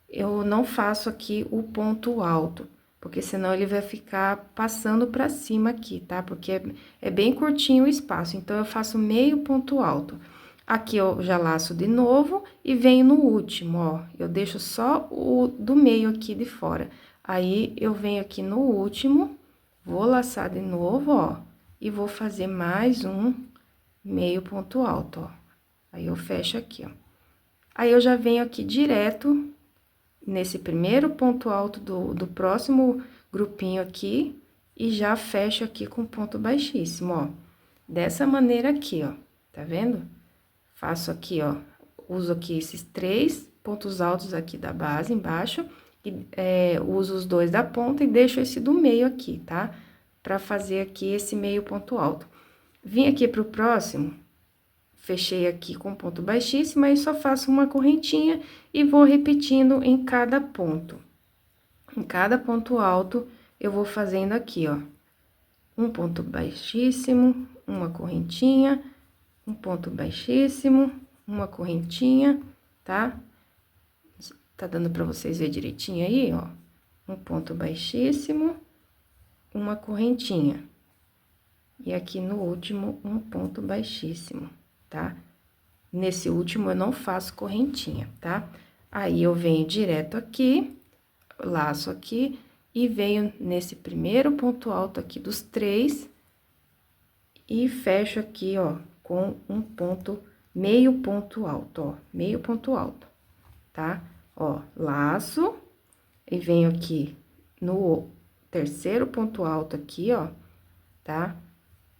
Eu não faço aqui o ponto alto, porque senão ele vai ficar passando pra cima aqui, tá? Porque é bem curtinho o espaço, então, eu faço meio ponto alto. Aqui, eu já laço de novo e venho no último, ó. Eu deixo só o do meio aqui de fora. Aí, eu venho aqui no último, vou laçar de novo, ó, e vou fazer mais um meio ponto alto, ó. Aí, eu fecho aqui, ó. Aí, eu já venho aqui direto nesse primeiro ponto alto do próximo grupinho aqui e já fecho aqui com ponto baixíssimo, ó. Dessa maneira aqui, ó, tá vendo? Faço aqui, ó, uso aqui esses 3 pontos altos aqui da base embaixo e uso os 2 da ponta e deixo esse do meio aqui, tá? Pra fazer aqui esse meio ponto alto. Vim aqui pro próximo, fechei aqui com ponto baixíssimo, aí só faço uma correntinha e vou repetindo em cada ponto. Em cada ponto alto, eu vou fazendo aqui, ó, um ponto baixíssimo, uma correntinha, um ponto baixíssimo, uma correntinha, tá? Tá dando pra vocês ver direitinho aí, ó? Um ponto baixíssimo, uma correntinha. E aqui no último, um ponto baixíssimo, tá? Nesse último, eu não faço correntinha, tá? Aí, eu venho direto aqui, laço aqui, e venho nesse primeiro ponto alto aqui dos 3, e fecho aqui, ó, com um ponto, meio ponto alto, ó, meio ponto alto, tá? Ó, laço, e venho aqui no terceiro ponto alto aqui, ó, tá?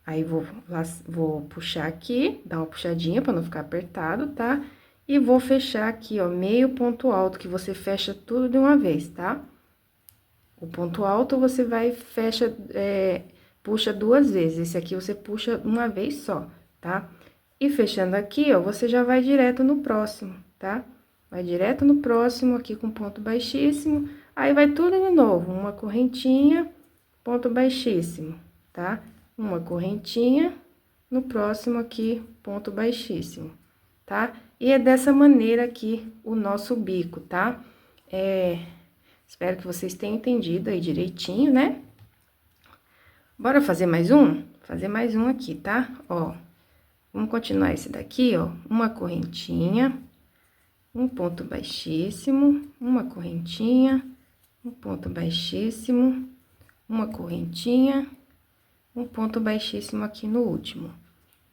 Aí, vou puxar aqui, dar uma puxadinha pra não ficar apertado, tá? E vou fechar aqui, ó, meio ponto alto, que você fecha tudo de uma vez, tá? O ponto alto você vai, fecha, puxa duas vezes. Esse aqui você puxa uma vez só, tá? E fechando aqui, ó, você já vai direto no próximo, tá? Vai direto no próximo aqui com ponto baixíssimo. Aí, vai tudo de novo, uma correntinha, ponto baixíssimo, tá? Uma correntinha, no próximo aqui, ponto baixíssimo, tá? E é dessa maneira aqui o nosso bico, tá? Espero que vocês tenham entendido aí direitinho, né? Bora fazer mais um? Fazer mais um aqui, tá? Ó, vamos continuar esse daqui, ó. Uma correntinha, um ponto baixíssimo, uma correntinha, um ponto baixíssimo, uma correntinha, um ponto baixíssimo aqui no último,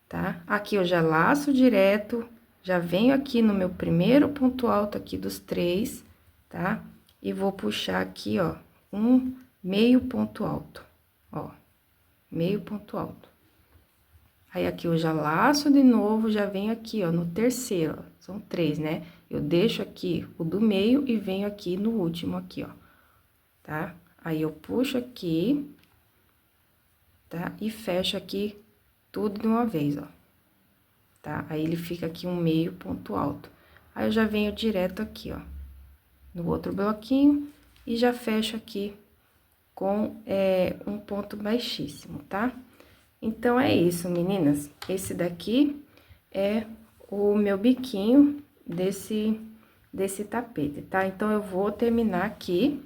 tá? Aqui eu já laço direto, já venho aqui no meu primeiro ponto alto aqui dos 3, tá? E vou puxar aqui, ó, um meio ponto alto, ó, meio ponto alto. Aí, aqui eu já laço de novo, já venho aqui, ó, no terceiro, ó, são 3, né? Eu deixo aqui o do meio e venho aqui no último aqui, ó, tá? Aí, eu puxo aqui, tá? E fecho aqui tudo de uma vez, ó, tá? Aí, ele fica aqui um meio ponto alto. Aí, eu já venho direto aqui, ó, no outro bloquinho e já fecho aqui com um ponto baixíssimo, tá? Então, é isso, meninas. Esse daqui é o meu biquinho desse tapete, tá? Então, eu vou terminar aqui,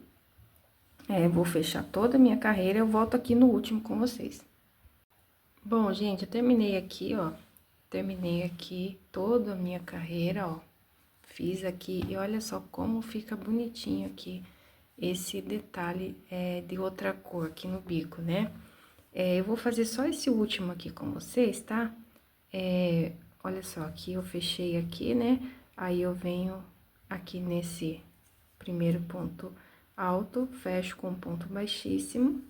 vou fechar toda a minha carreira, eu volto aqui no último com vocês. Bom, gente, eu terminei aqui, ó, terminei aqui toda a minha carreira, ó, fiz aqui, e olha só como fica bonitinho aqui esse detalhe de outra cor aqui no bico, né? Eu vou fazer só esse último aqui com vocês, tá? Olha só, aqui eu fechei aqui, né? Aí, eu venho aqui nesse primeiro ponto alto, fecho com ponto baixíssimo,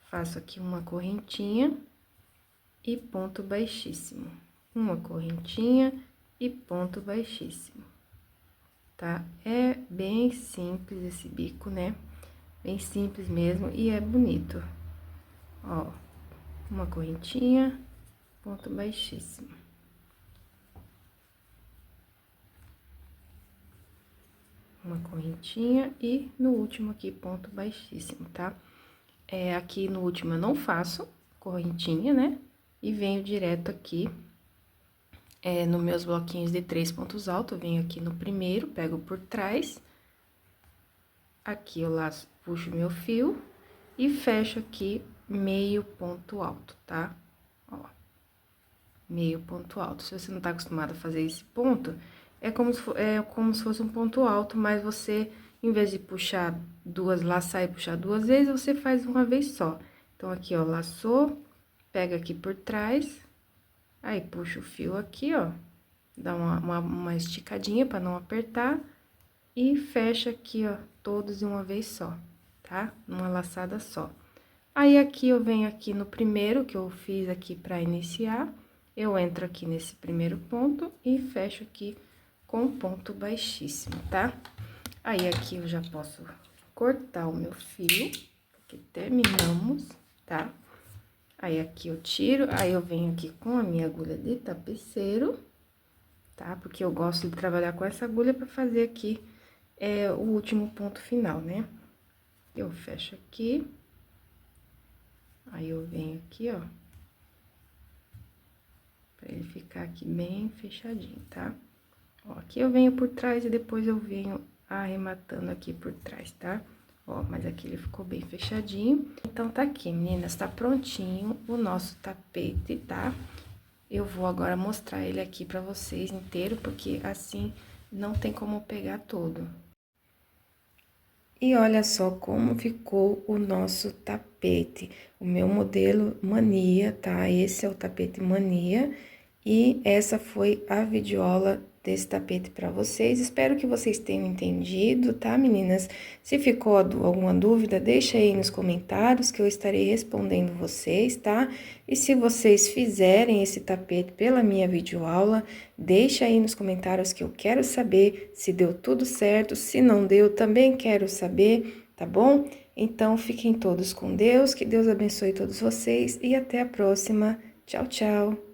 faço aqui uma correntinha e ponto baixíssimo. Uma correntinha e ponto baixíssimo, tá? É bem simples esse bico, né? Bem simples mesmo e é bonito. Ó, uma correntinha, ponto baixíssimo. Uma correntinha e no último aqui, ponto baixíssimo, tá? Aqui no último eu não faço correntinha, né? E venho direto aqui, nos meus bloquinhos de 3 pontos altos, eu venho aqui no primeiro, pego por trás. Aqui eu laço, puxo meu fio e fecho aqui meio ponto alto, tá? Ó, meio ponto alto. Se você não tá acostumado a fazer esse ponto, é como se fosse um ponto alto, mas você, em vez de puxar laçar e puxar duas vezes, você faz uma vez só. Então, aqui, ó, laçou, pega aqui por trás, aí puxa o fio aqui, ó, dá uma esticadinha pra não apertar e fecha aqui, ó, todos de uma vez só, tá? Numa laçada só. Aí, aqui, eu venho aqui no primeiro que eu fiz aqui pra iniciar, eu entro aqui nesse primeiro ponto e fecho aqui com ponto baixíssimo, tá? Aí, aqui eu já posso cortar o meu fio, porque terminamos, tá? Aí, aqui eu tiro, aí eu venho aqui com a minha agulha de tapeceiro, tá? Porque eu gosto de trabalhar com essa agulha pra fazer aqui o último ponto final, né? Eu fecho aqui, aí eu venho aqui, ó, pra ele ficar aqui bem fechadinho, tá? Ó, aqui eu venho por trás e depois eu venho arrematando aqui por trás, tá? Ó, mas aqui ele ficou bem fechadinho. Então, tá aqui, meninas, tá prontinho o nosso tapete, tá? Eu vou agora mostrar ele aqui pra vocês inteiro, porque assim não tem como pegar todo. E olha só como ficou o nosso tapete. O meu modelo Mania, tá? Esse é o tapete Mania. E essa foi a videoaula desse tapete para vocês. Espero que vocês tenham entendido, tá, meninas? Se ficou alguma dúvida, deixa aí nos comentários que eu estarei respondendo vocês, tá? E se vocês fizerem esse tapete pela minha videoaula, deixa aí nos comentários que eu quero saber se deu tudo certo, se não deu, também quero saber, tá bom? Então, fiquem todos com Deus, que Deus abençoe todos vocês e até a próxima. Tchau, tchau!